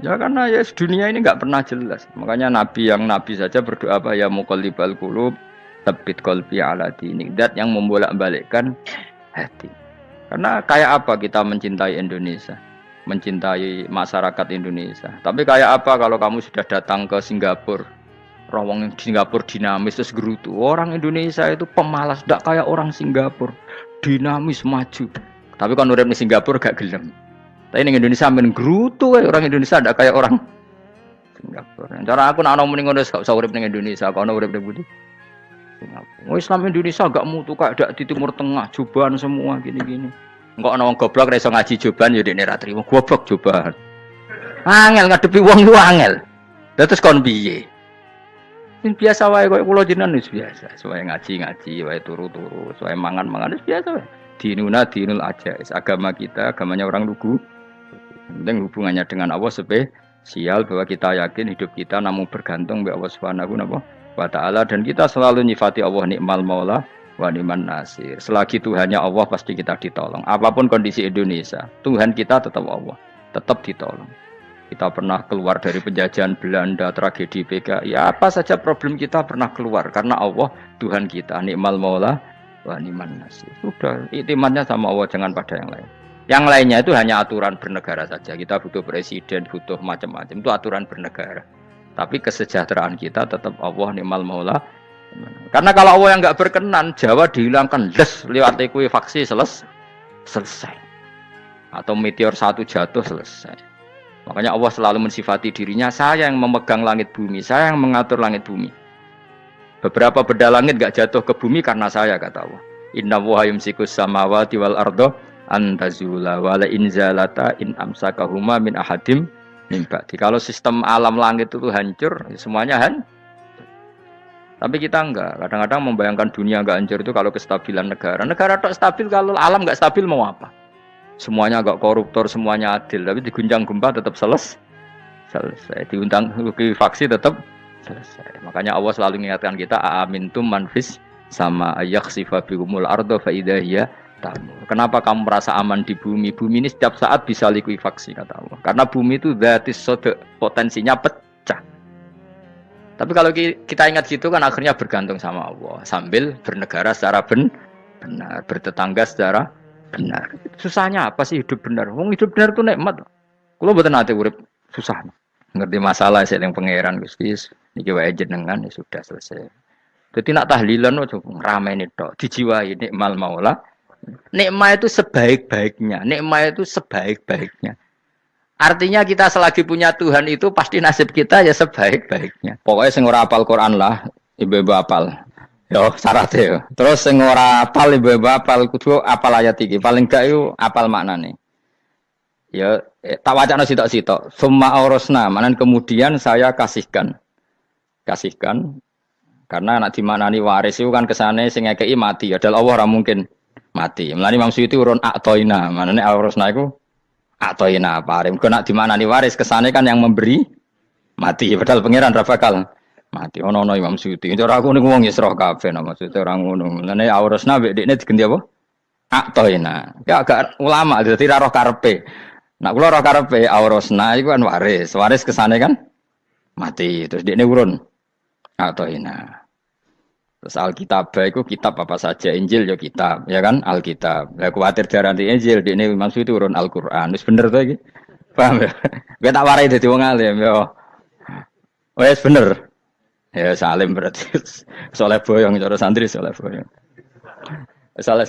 Ya karena ya dunia ini nggak pernah jelas. Makanya nabi yang nabi saja berdoa apa ya muqallibal qulub tsabbit qalbi ala dinik. Dat yang membolak-balikkan hati. Karena kayak apa kita mencintai Indonesia, mencintai masyarakat Indonesia. Tapi kayak apa kalau kamu sudah datang ke Singapura, rawang Singapura dinamis terus gerutu. Orang Indonesia itu pemalas, tidak kayak orang Singapura, dinamis maju. Tapi kan urip di Singapura gak gelem. Tapi di Indonesia men gerutu, orang Indonesia tidak kayak orang Singapura. Cara aku nak ngomong ngono gak usah urip di Indonesia, kalau urip di Budi. Oh, Islam Indonesia gak mutu kayak di Timur Tengah, jubahan semua gini-gini. Enggak ana wong goblok ra iso ngaji jubahan ya dekne ra trimo. Goblok jubahan. Angel ngadepi wong iku angel. Lah terus kon piye? Sing biasa wae koyo kula jenengan wis biasa. Soale ngaji-ngaji wae turu-turu, soale mangan-mangan wis biasa wae. Dinuna dinul ajais. Agama kita, agamanya orang lugu. Penting hubungannya dengan Allah spesial bahwa kita yakin hidup kita namun bergantung kepada Allah Subhanahu wa ta'ala dan kita selalu nyifati Allah nikmal maula wa ni'man nasir. Selagi Tuhannya Allah pasti kita ditolong. Apapun kondisi Indonesia, Tuhan kita tetap Allah, tetap ditolong. Kita pernah keluar dari penjajahan Belanda, tragedi PKI, ya apa saja problem kita pernah keluar karena Allah Tuhan kita nikmal maula wa ni'man nasir. Sudah, iktimatnya sama Allah, jangan pada yang lain. Yang lainnya itu hanya aturan bernegara saja. Kita butuh presiden, butuh macam-macam. Itu aturan bernegara. Tapi kesejahteraan kita tetap Allah ni'mal maula. Karena kalau Allah yang nggak berkenan, Jawa dihilangkan les lewat likuifaksi selesai. Atau meteor satu jatuh selesai. Makanya Allah selalu mensifati dirinya, saya yang memegang langit bumi, saya yang mengatur langit bumi. Beberapa benda langit nggak jatuh ke bumi karena saya, kata Allah. Inna wa yumsikus samawati wal ardo antazula wala inzalata in amsakahuma min ahadim mimba. Kalau sistem alam langit itu hancur, semuanya tapi kita enggak. Kadang-kadang membayangkan dunia enggak hancur itu kalau kestabilan negara. Negara tak stabil, kalau alam enggak stabil mau apa? Semuanya enggak koruptor, semuanya adil. Tapi diguncang gempa tetap selesai. Diundang faksi tetap selesai. Makanya Allah selalu mengingatkan kita, aamintum manfis sama yakhsifa bihumul ardo fa idza hiya tamur. Kenapa kamu merasa aman di bumi? Bumi ini setiap saat bisa likuifaksi, kata Allah. Karena bumi itu dzatis sodok, potensinya pecah. Tapi kalau kita ingat situ kan akhirnya bergantung sama Allah. Sambil bernegara secara benar, bertetangga secara benar. Susahnya apa sih hidup benar? Wong hidup benar itu nikmat. Kalau mboten nate urip susah. Ngerti masalah saya yang pangeran Gusti. Niki wae jenengan ya sudah selesai. Jadi nak tahlilan ojo ngrameni tok, dijiwai nikmal maula. Nikmat itu sebaik-baiknya. Nikmat itu sebaik-baiknya. Artinya kita selagi punya Tuhan itu pasti nasib kita ya sebaik-baiknya. Pokoknya sing ora hafal Quran lah, ibu-ibu hafal. Yo syaratnya yo. Terus sing ora hafal ibu-ibu hafal kudu hafal ayat iki. Paling gak yo hafal maknane. Ya tak wacana sitok-sitok. Summa aurasna, manan kemudian saya kasihkan. Karena anak dimanani waris itu kan kesane sing ngekeki mati. Ya Allah ora mungkin mati. Mulane Imam Suyuti urun atoina, manane aurasna iku atoina paring. Kok nak dimanani waris kesane kan yang memberi mati. Padahal pangeran ra bakal mati. Ono Imam Suyuti. Ora aku niku wong Isra kabeh maksudnya ora ngono. Mulane aurasna mek dekne diganti apa? Atoina. Ya agak ulama dadi ra roh karepe. Nak kula roh karepe aurasna iku kan waris. Waris kesane kan mati. Terus dekne urun atoina. Terus Alkitab itu kitab apa saja, Injil ya kitab, ya kan Alkitab. Lah kuwatir diarani Injil, dene maksud itu urun Al-Qur'an. Wis bener to iki? Paham ya? Kowe tak warai dadi wong alim ya. Wis bener. Ya salim berarti. Soleh boyong cara santri soleh boyong. Saleh.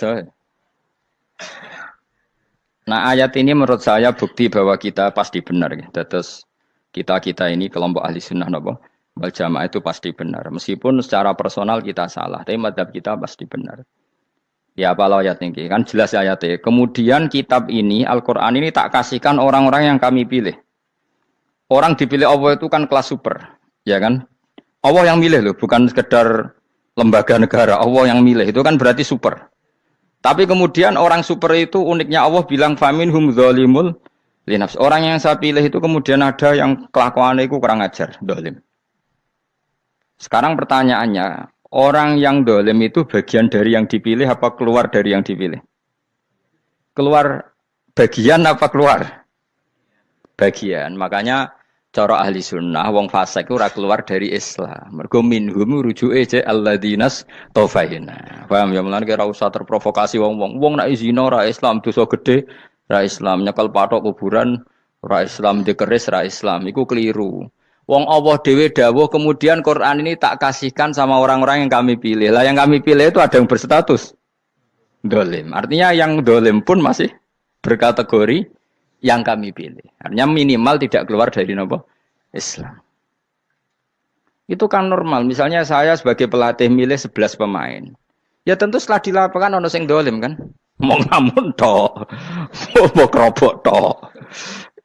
Nah, ayat ini menurut saya bukti bahwa kita pasti benar ya. Terus kita ini kelompok ahli sunnah napa? Wal jamaah itu pasti benar. Meskipun secara personal kita salah, tapi mazhab kita pasti benar. Ya apa ayat ini? Kan jelas ayatnya. Kemudian kitab ini, Al-Quran ini tak kasihkan orang-orang yang kami pilih. Orang dipilih Allah itu kan kelas super. Ya kan? Allah yang milih loh, bukan sekedar lembaga negara. Allah yang milih, itu kan berarti super. Tapi kemudian orang super itu uniknya Allah bilang, faminhum dzalimul linafs. Orang yang saya pilih itu kemudian ada yang kelakuannya itu kurang ajar, zalim. Sekarang pertanyaannya, orang yang dolim itu bagian dari yang dipilih apa keluar dari yang dipilih? Keluar bagian apa keluar? Bagian. Makanya cara ahli sunnah wong fasik ora keluar dari Islam. Mergo minhum rujuke je alladinas tofaina. Paham ya mulane ora usah terprovokasi wong-wong. Wong nek zina ora Islam dosa gedhe, ora Islam nyekel patok kuburan, ora Islam dikeris, ora Islam. Iku keliru. Wong Allah dhewe dawuh kemudian Quran ini tak kasihkan sama orang-orang yang kami pilih. Lah yang kami pilih itu ada yang berstatus dolim. Artinya yang dolim pun masih berkategori yang kami pilih. Artinya minimal tidak keluar dari nopo Islam. Itu kan normal. Misalnya saya sebagai pelatih milih 11 pemain. Ya tentu setelah di lapangan ono sing dolim kan. Mau ngamun tok. Mau kerobok tok.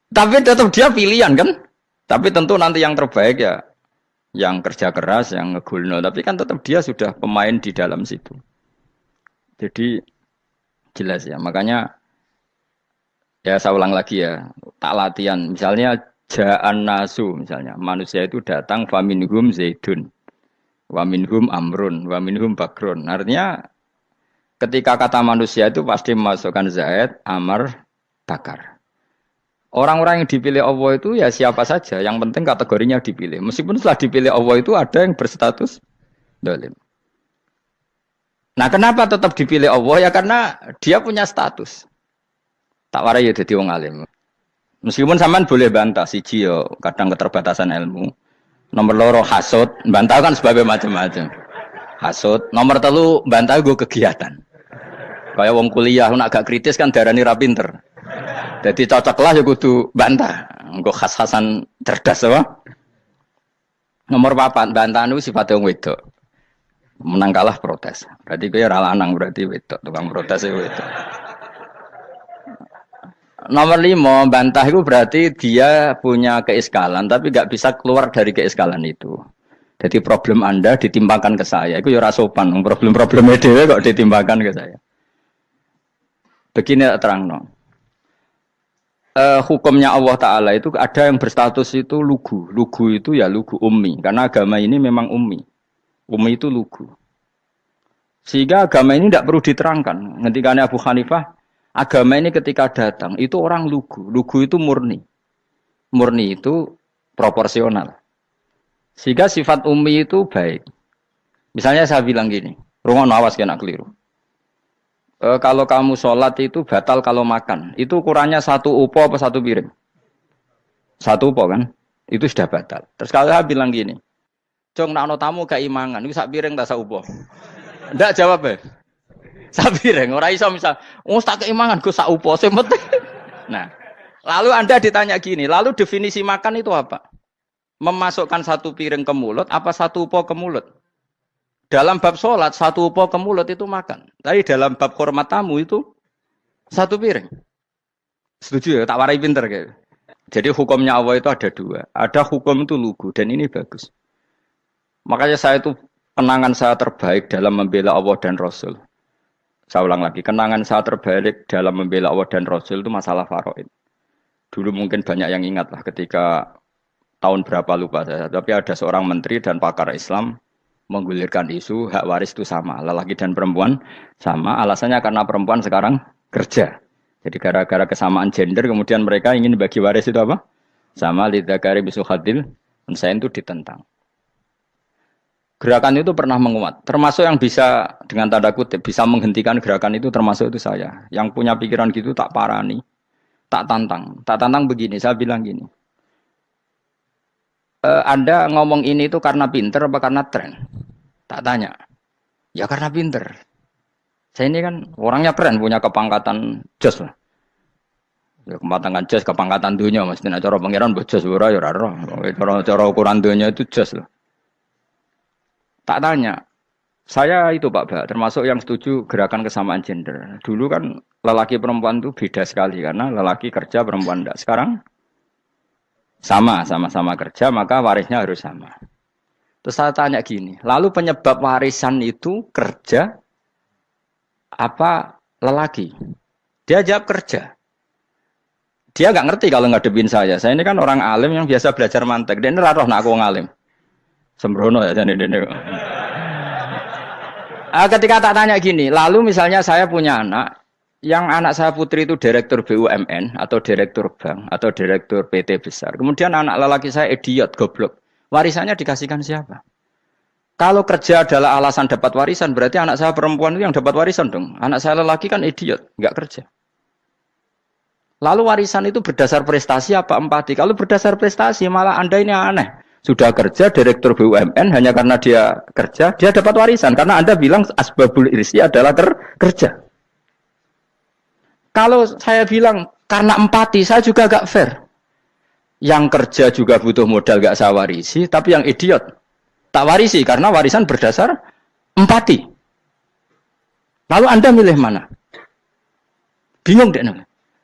Tapi tetap dia pilihan kan. Tapi tentu nanti yang terbaik ya yang kerja keras, yang ngegulno. Tapi kan tetap dia sudah pemain di dalam situ. Jadi jelas ya. Makanya ya saya ulang lagi ya. Tak latihan. Misalnya ja'an nasu. Misalnya manusia itu datang faminhum zaidun. Waminhum amrun. Waminhum bakrun. Artinya ketika kata manusia itu pasti memasukkan Zaid, Amr, Bakar. Orang-orang yang dipilih Allah itu ya siapa saja. Yang penting kategorinya dipilih. Meskipun setelah dipilih Allah itu ada yang berstatus dolim. Nah kenapa tetap dipilih Allah? Ya karena dia punya status. Tak warai ya jadi wong alim. Meskipun sampean boleh bantah siji yo kadang keterbatasan ilmu. Nomor loro hasud, bantah kan sebab macam-macam. Hasud, nomor telu bantah gue kegiatan. Kayak wong kuliah nak agak kritis kan darani ra pinter. Jadi cocok lah ya kudu bantah. Engko khas-khasan cerdas apa? Nomor 4 bantah niku sifate wong wedok. Menang kalah protes. Berarti kowe ora lanang berarti wedok, tukang protes e wedok. Nomor 5 bantah itu berarti dia punya keiskalan tapi enggak bisa keluar dari keiskalan itu. Jadi problem Anda ditimbangkan ke saya. Itu ya ora sopan. Problem-problemnya dhewe kok ditimbangkan ke saya. Begini terangno. Hukumnya Allah Ta'ala itu ada yang berstatus itu lugu. Lugu itu ya lugu ummi. Karena agama ini memang ummi. Ummi itu lugu. Sehingga agama ini tidak perlu diterangkan. Ketika Abu Hanifah, agama ini ketika datang, itu orang lugu. Lugu itu murni. Murni itu proporsional. Sehingga sifat ummi itu baik. Misalnya saya bilang gini, rungon awas kena keliru. Kalau kamu sholat itu batal kalau makan. Itu ukurannya 1 upo apa 1 piring? 1 upo kan? Itu sudah batal. Terus kalau saya bilang gini, Jong, nak tamu gak imangan, itu 1 piring tak 1 upo. Ndak jawab ya? 1 piring, orang iso misal, tak keimangan, gue 1 upo. Nah, lalu Anda ditanya gini, lalu definisi makan itu apa? Memasukkan 1 piring ke mulut, apa 1 upo ke mulut? Dalam bab sholat, 1 upo ke mulut itu makan. Tapi dalam bab hormat tamu itu 1 piring. Setuju ya? Tak warai pinter kayak. Jadi hukumnya Allah itu ada 2. Ada hukum itu lugu dan ini bagus. Makanya saya itu kenangan saya terbaik dalam membela Allah dan Rasul. Saya ulang lagi, kenangan saya terbaik dalam membela Allah dan Rasul itu masalah faraid. Dulu mungkin banyak yang ingat lah ketika tahun berapa lupa saya. Tapi ada seorang menteri dan pakar Islam menggulirkan isu hak waris itu sama, lelaki dan perempuan sama, alasannya karena perempuan sekarang kerja. Jadi gara-gara kesamaan gender kemudian mereka ingin bagi waris itu apa? Sama lidzakari bisul hadil unsain itu ditentang. Gerakan itu pernah menguat, termasuk yang bisa dengan tanda kutip bisa menghentikan gerakan itu termasuk itu saya. Yang punya pikiran gitu tak parani, tak tantang. Tak tantang begini, saya bilang gini. Anda ngomong ini itu karena pinter apa karena tren? Tak tanya. Ya karena pinter. Saya ini kan orangnya keren, punya kepangkatan jos lah. Ya kepangkatan jos, kepangkatan dunia. Mesti nak cara pangeran bojos ora ya ora. Cara ukuran dunia itu jos lah. Tak tanya. Saya itu Pak, termasuk yang setuju gerakan kesamaan gender. Dulu kan lelaki perempuan itu beda sekali karena lelaki kerja perempuan enggak. Sekarang sama-sama kerja, maka warisnya harus sama. Terus saya tanya gini, lalu penyebab warisan itu kerja apa lelaki? Dia jawab kerja. Dia nggak ngerti kalau ngadepin saya. Saya ini kan orang alim yang biasa belajar mantek. Dia ini roh nak aku ngalim. Sembrono ya jadi ini. Ketika tak tanya gini, lalu misalnya saya punya anak, Yang anak saya putri itu direktur BUMN atau direktur bank atau direktur PT besar. Kemudian anak lelaki saya idiot, goblok. Warisannya dikasihkan siapa? Kalau kerja adalah alasan dapat warisan, berarti anak saya perempuan itu yang dapat warisan dong. Anak saya lelaki kan idiot, nggak kerja. Lalu warisan itu berdasar prestasi apa empati? Kalau berdasar prestasi malah Anda ini aneh. Sudah kerja direktur BUMN hanya karena dia kerja, dia dapat warisan. Karena Anda bilang asbabul irsi adalah kerja. Kalau saya bilang karena empati, saya juga gak fair. Yang kerja juga butuh modal gak saya warisi, tapi yang idiot tak warisi karena warisan berdasar empati. Lalu Anda milih mana? Bingung deh.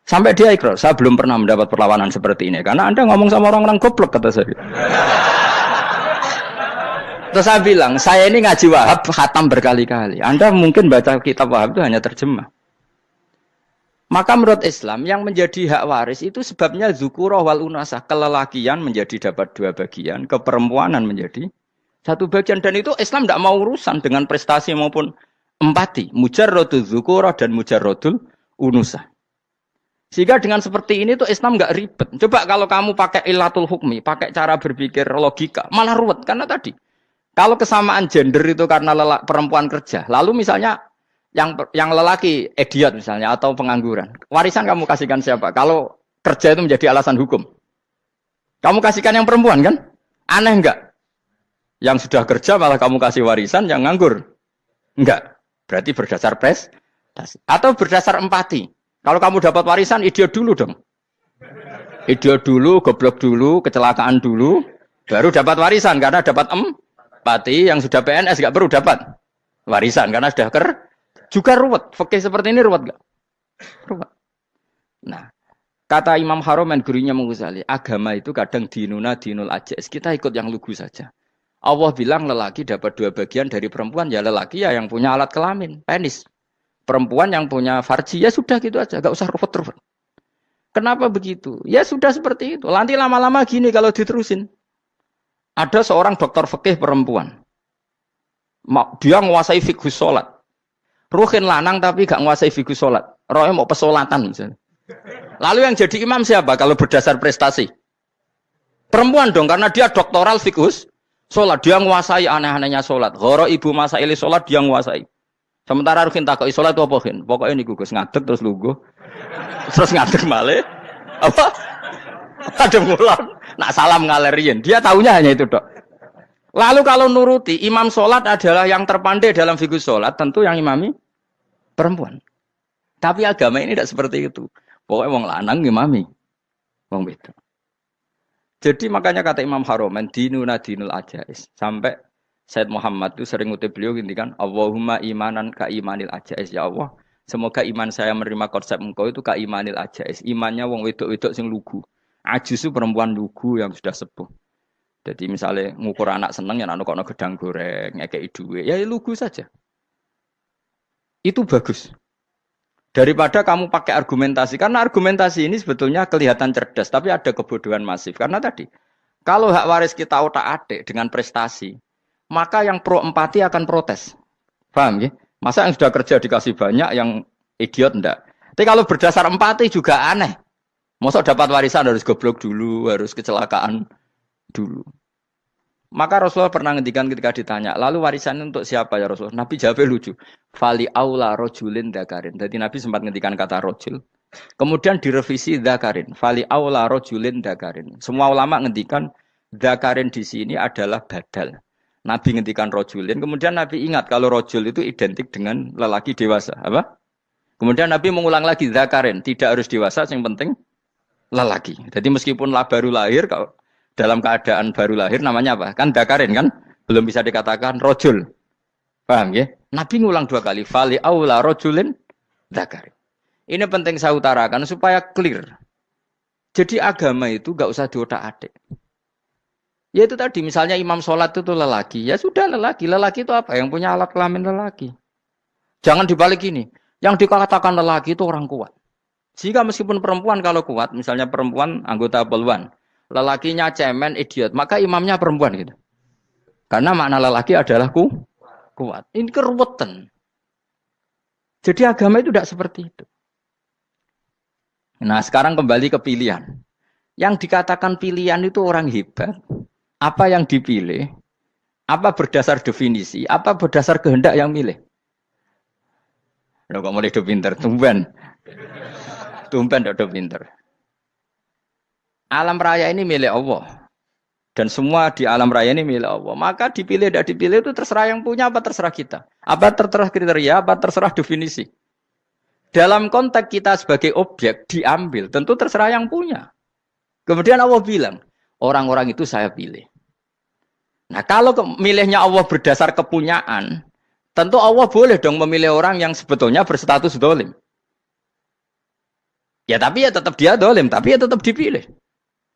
Sampai dia ikrar, saya belum pernah mendapat perlawanan seperti ini. Karena Anda ngomong sama orang-orang goblok, kata saya. Terus saya bilang, saya ini ngaji Wahab, khatam berkali-kali. Anda mungkin baca kitab Wahab itu hanya terjemah. Maka menurut Islam, yang menjadi hak waris itu sebabnya zukurah wal unasah. Kelelakian menjadi dapat 2 bagian, keperempuanan menjadi 1 bagian. Dan itu Islam tidak mau urusan dengan prestasi maupun empati. Mujarrodul zukurah dan mujarrodul unusah. Sehingga dengan seperti ini tuh Islam nggak ribet. Coba kalau kamu pakai ilatul hukmi, pakai cara berpikir logika, malah ruwet. Karena tadi, kalau kesamaan gender itu karena perempuan kerja, lalu misalnya yang lelaki idiot misalnya atau pengangguran, warisan kamu kasihkan siapa? Kalau kerja itu menjadi alasan hukum, kamu kasihkan yang perempuan kan? Aneh nggak? Yang sudah kerja malah kamu kasih warisan yang nganggur? Enggak. Berarti berdasar prestasi atau berdasar empati. Kalau kamu dapat warisan, idiot dulu dong. Idiot dulu, goblok dulu, kecelakaan dulu, baru dapat warisan. Karena dapat empati, yang sudah PNS nggak perlu dapat warisan. Karena sudah juga ruwet. Fikih seperti ini ruwet nggak? Ruwet. Nah, kata Imam Haromen, gurunya Ghazali, agama itu kadang dinuna dinul ajais. Kita ikut yang lugu saja. Allah bilang lelaki dapat 2 bagian dari perempuan, ya lelaki ya yang punya alat kelamin, penis. Perempuan yang punya farji, ya sudah gitu aja, gak usah ruwet-ruwet. Kenapa begitu? Ya sudah seperti itu. Nanti lama-lama gini kalau diterusin. Ada seorang dokter fikih perempuan. Dia menguasai fikih sholat. Ruhin lanang tapi gak menguasai fikih sholat. Rohnya mau pesolatan misalnya. Lalu yang jadi imam siapa kalau berdasar prestasi? Perempuan dong, karena dia doktoral fikih sholat. Dia menguasai aneh-anehnya sholat. Goro ibu masaili sholat dia menguasai. Sementara Ruhin takoi sholat itu apa Ruhin? Pokoknya ini gugus ngadeg terus lugu. Terus ngadeg malih. Apa? Ada ngulang. Nak salam ngalerian. Dia tahunya hanya itu dok. Lalu kalau nuruti imam sholat adalah yang terpandai dalam fikih sholat. Tentu yang imami perempuan. Tapi agama ini tidak seperti itu. Pokoknya wong lanang imami. Wong beda. Jadi makanya kata Imam Haromen dinuna dinul ajais. Sampai Said Muhammad itu sering ngutip beliau gini kan, Allahumma imanan ka imanil ajais, ya Allah. Semoga iman saya menerima konsep engkau itu ka imanil ajais. Imannya wong wedok-wedok sing lugu. Ajus itu perempuan lugu yang sudah sepuh. Jadi misalnya ngukur anak seneng ya anak kono gedang goreng, ngekei duwe, ya lugu saja. Itu bagus. Daripada kamu pakai argumentasi, karena argumentasi ini sebetulnya kelihatan cerdas, tapi ada kebodohan masif. Karena tadi, kalau hak waris kita otak-atik dengan prestasi, maka yang pro empati akan protes. Paham ya? Masa yang sudah kerja dikasih banyak, yang idiot enggak? Tapi kalau berdasar empati juga aneh. Masa dapat warisan harus goblok dulu, harus kecelakaan dulu. Maka Rasulullah pernah ngendikan ketika ditanya, lalu warisan untuk siapa ya Rasulullah? Nabi jawabnya lucu. Fali aula rojulin dakarin. Jadi Nabi sempat ngendikan kata rojul. Kemudian direvisi dakarin. Fali aula rojulin dakarin. Semua ulama ngendikan dakarin di sini adalah badal. Nabi ngendikan rojulin, kemudian Nabi ingat kalau rojul itu identik dengan lelaki dewasa, apa? Kemudian Nabi mengulang lagi zakarin, tidak harus dewasa, yang penting lelaki. Jadi meskipun baru lahir, kalau dalam keadaan baru lahir namanya apa? Kan zakarin kan, belum bisa dikatakan rojul. Paham ya? Nabi ngulang 2 kali, fali aula rojulin zakarin. Ini penting saya utarakan supaya clear. Jadi agama itu gak usah diotak-atik. Ya itu tadi, misalnya imam sholat itu lelaki. Ya sudah lelaki. Lelaki itu apa? Yang punya alat kelamin lelaki. Jangan dibalik ini. Yang dikatakan lelaki itu orang kuat. Sehingga meskipun perempuan kalau kuat, misalnya perempuan anggota poluan, lelakinya cemen, idiot, maka imamnya perempuan gitu. Karena makna lelaki adalah kuat. Ini keruwetan. Jadi agama itu tidak seperti itu. Nah, sekarang kembali ke pilihan. Yang dikatakan pilihan itu orang hebat. Apa yang dipilih? Apa berdasar definisi? Apa berdasar kehendak yang milih? Loh, kok mulai do pinter? Tumben. Tumben do pinter. Alam raya ini milik Allah. Dan semua di alam raya ini milik Allah. Maka dipilih tidak dipilih itu terserah yang punya apa terserah kita. Apa terserah kriteria, apa terserah definisi. Dalam konteks kita sebagai objek diambil, tentu terserah yang punya. Kemudian Allah bilang, orang-orang itu saya pilih. Nah kalau milihnya Allah berdasar kepunyaan, tentu Allah boleh dong memilih orang yang sebetulnya berstatus dolim. Ya tapi ya tetap dia dolim, tapi ya tetap dipilih.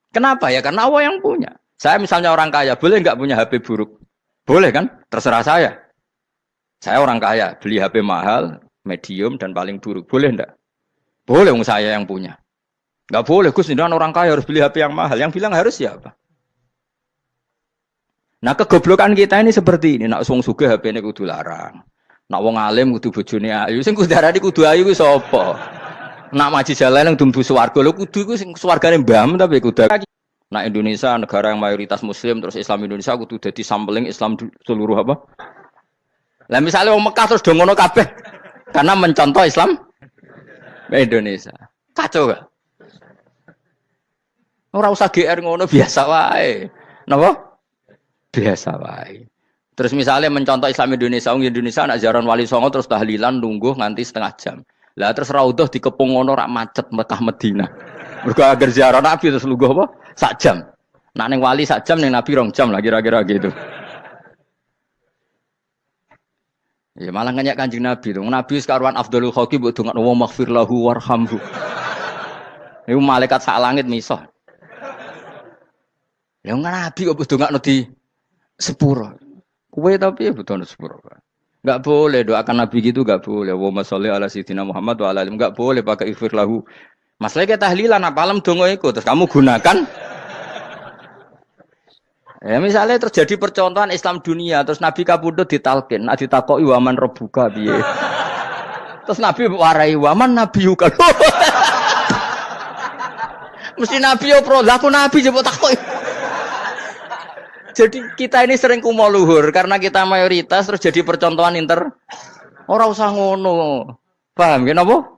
Kenapa ya? Karena Allah yang punya. Saya misalnya orang kaya, boleh nggak punya HP buruk? Boleh kan? Terserah saya. Saya orang kaya, beli HP mahal, medium, dan paling buruk. Boleh enggak? Boleh, saya yang punya. Nggak boleh, Gus, dengan orang kaya harus beli HP yang mahal. Yang bilang harus siapa? Nah, kegoblokan kita ini seperti ini. Nak wong sugih HP ini kudu larang. Nak wong alim kudu bojone ayu. Sing kudu darani kudu ayu ku sapa? Nak maji jalan yang dumbu swarga lho kudu iku sing swargane mbam tapi kudu. Nah Indonesia negara yang mayoritas muslim terus Islam Indonesia kudu dadi sampling Islam seluruh apa? Lah misalnya wong Mekah terus do ngono kabeh karena mencontoh Islam Indonesia. Kacau gak? Ora usah GR ngono biasa wae. Napa? Biasa wae. Terus misalnya mencontoh Islam Indonesia, wong Indonesia anak jaran Wali Songo terus tahlilan nunggu nganti setengah jam. Lah terus raudhah dikepung ngono rak macet Mekah Madinah. Mergo agar ziarah Nabi terus lungguh apa? Sak jam. Nak ning wali sak jam ning Nabi 2 jam lah kira-kira gitu. Ya malah nganyak Kanjeng Nabi to. Nabi sekaruan afdhalul khalqi mbok dongakno wa maghfir lahu warhamhu. Iku malaikat sak langit misah. Ya Nabi kok dongakno di sepuro. Kowe tapi ya butuh sepuro. Enggak boleh doakan Nabi gitu enggak boleh. Wa sholli ala sayyidina Muhammad wa ala alihi enggak boleh pakai ighfir lahu. Masalahnya tahlilan apa alam dongo iku terus kamu gunakan. Ya misalnya terjadi percontohan Islam dunia terus Nabi kapundhut ditalkin, nak ditakoki waman rebuka piye. Terus Nabi warai waman nabiyuka. Mesti Nabi yo pro, lah aku Nabi jebok takoki. Jadi kita ini sering kumo luhur karena kita mayoritas terus jadi percontohan ora usah ngono. Paham ya napa?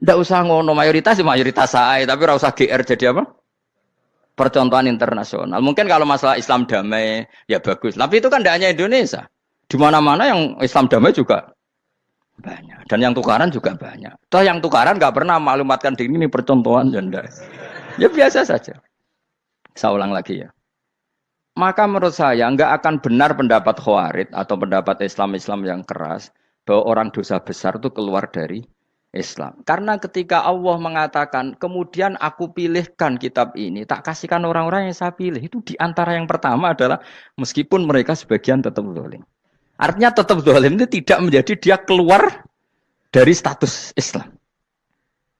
Ndak usah ngono mayoritas sae tapi ora usah GR jadi apa? Percontohan internasional. Mungkin kalau masalah Islam damai ya bagus. Tapi itu kan tidak hanya Indonesia. Di mana-mana yang Islam damai juga banyak. Dan yang tukaran juga banyak. Toh yang tukaran nggak pernah maklumatkan diri ini percontohan janda. Ya biasa saja. Saya ulang lagi ya. Maka menurut saya nggak akan benar pendapat Khawarij atau pendapat Islam yang keras bahwa orang dosa besar itu keluar dari Islam. Karena ketika Allah mengatakan, kemudian aku pilihkan kitab ini, tak kasihkan orang-orang yang saya pilih. Itu diantara yang pertama adalah, meskipun mereka sebagian tetap zalim. Artinya tetap zalim itu tidak menjadi dia keluar dari status Islam.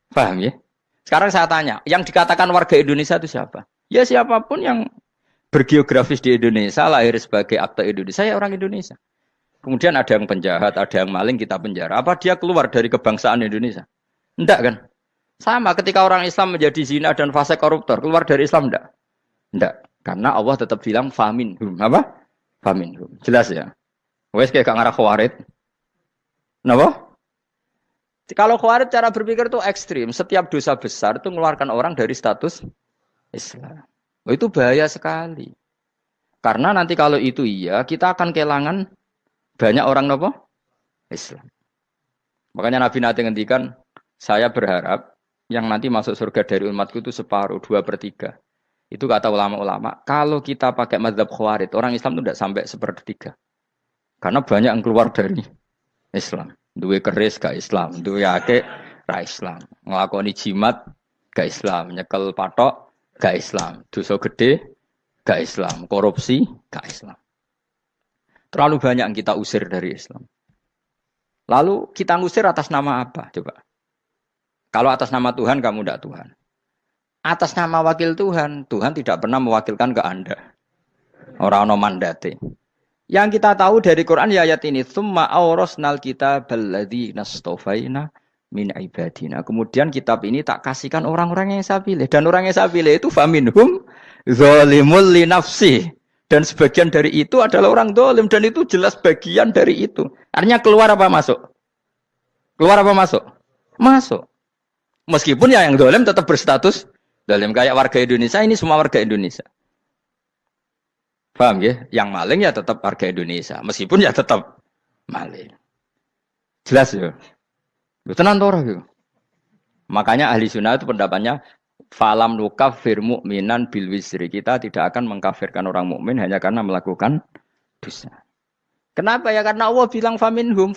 Paham ya? Sekarang saya tanya, yang dikatakan warga Indonesia itu siapa? Ya siapapun yang bergeografis di Indonesia, lahir sebagai akta Indonesia, ya orang Indonesia. Kemudian ada yang penjahat, ada yang maling, kita penjara. Apa dia keluar dari kebangsaan Indonesia? Enggak kan? Sama ketika orang Islam menjadi zina dan fasik koruptor, keluar dari Islam enggak? Enggak. Karena Allah tetap bilang faminhum. Apa? Faminhum. Jelas ya? Wes kayak ngarah Khawarij. Kenapa? Kalau Khawarij cara berpikir itu ekstrim. Setiap dosa besar itu mengeluarkan orang dari status Islam. Oh, itu bahaya sekali. Karena nanti kalau itu iya, kita akan kehilangan banyak orang nopo Islam. Makanya Nabi nanti ngendikan, saya berharap yang nanti masuk surga dari umatku itu separuh, 2/3. Itu kata ulama-ulama. Kalau kita pakai mazhab Khawarij, orang Islam itu tidak sampai 1/3. Karena banyak yang keluar dari Islam. Duwe keris gak Islam, duwe akeh ra Islam. Nglakoni jimat gak Islam, nyekel patok gak Islam, dosa gede gak Islam, korupsi gak Islam. Terlalu banyak yang kita usir dari Islam. Lalu kita ngusir atas nama apa? Coba. Kalau atas nama Tuhan, kamu tidak Tuhan. Atas nama wakil Tuhan, Tuhan tidak pernah mewakilkan ke Anda. Orang-orang mandate. Yang kita tahu dari Quran ya ayat ini, tsumma awrasnal kitabal ladzi nastofaina min ibadina. Kemudian kitab ini tak kasihkan orang-orang yang saya pilih. Dan orang yang saya pilih itu faminhum zalimul li nafsi. Dan sebagian dari itu adalah orang zalim. Dan itu jelas bagian dari itu. Artinya keluar apa masuk? Keluar apa masuk? Masuk. Meskipun ya yang zalim tetap berstatus zalim. Kayak warga Indonesia, ini semua warga Indonesia. Paham ya? Yang maling ya tetap warga Indonesia. Meskipun ya tetap maling. Jelas ya? Tenan ora gitu. Makanya ahli sunnah itu pendapatnya falam nukafir mu'minan bil wisri. Kita tidak akan mengkafirkan orang mukmin hanya karena melakukan dosa. Kenapa ya? Karena Allah bilang faminhum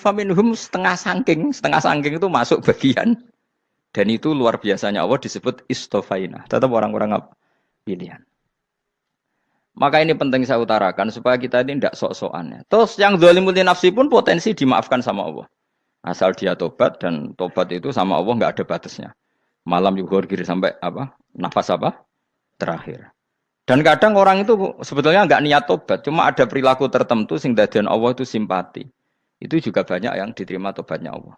setengah sangking itu masuk bagian. Dan itu luar biasanya Allah disebut istofaina. Tetap orang-orang pilihan. Maka ini penting saya utarakan supaya kita ini tidak sok-sokan. Terus yang zalimul nafsi pun potensi dimaafkan sama Allah. Asal dia tobat, dan tobat itu sama Allah nggak ada batasnya. Malam yuhur kiri sampai apa? Nafas apa? Terakhir. Dan kadang orang itu sebetulnya nggak niat tobat, cuma ada perilaku tertentu sehingga dadian Allah itu simpati. Itu juga banyak yang diterima tobatnya Allah.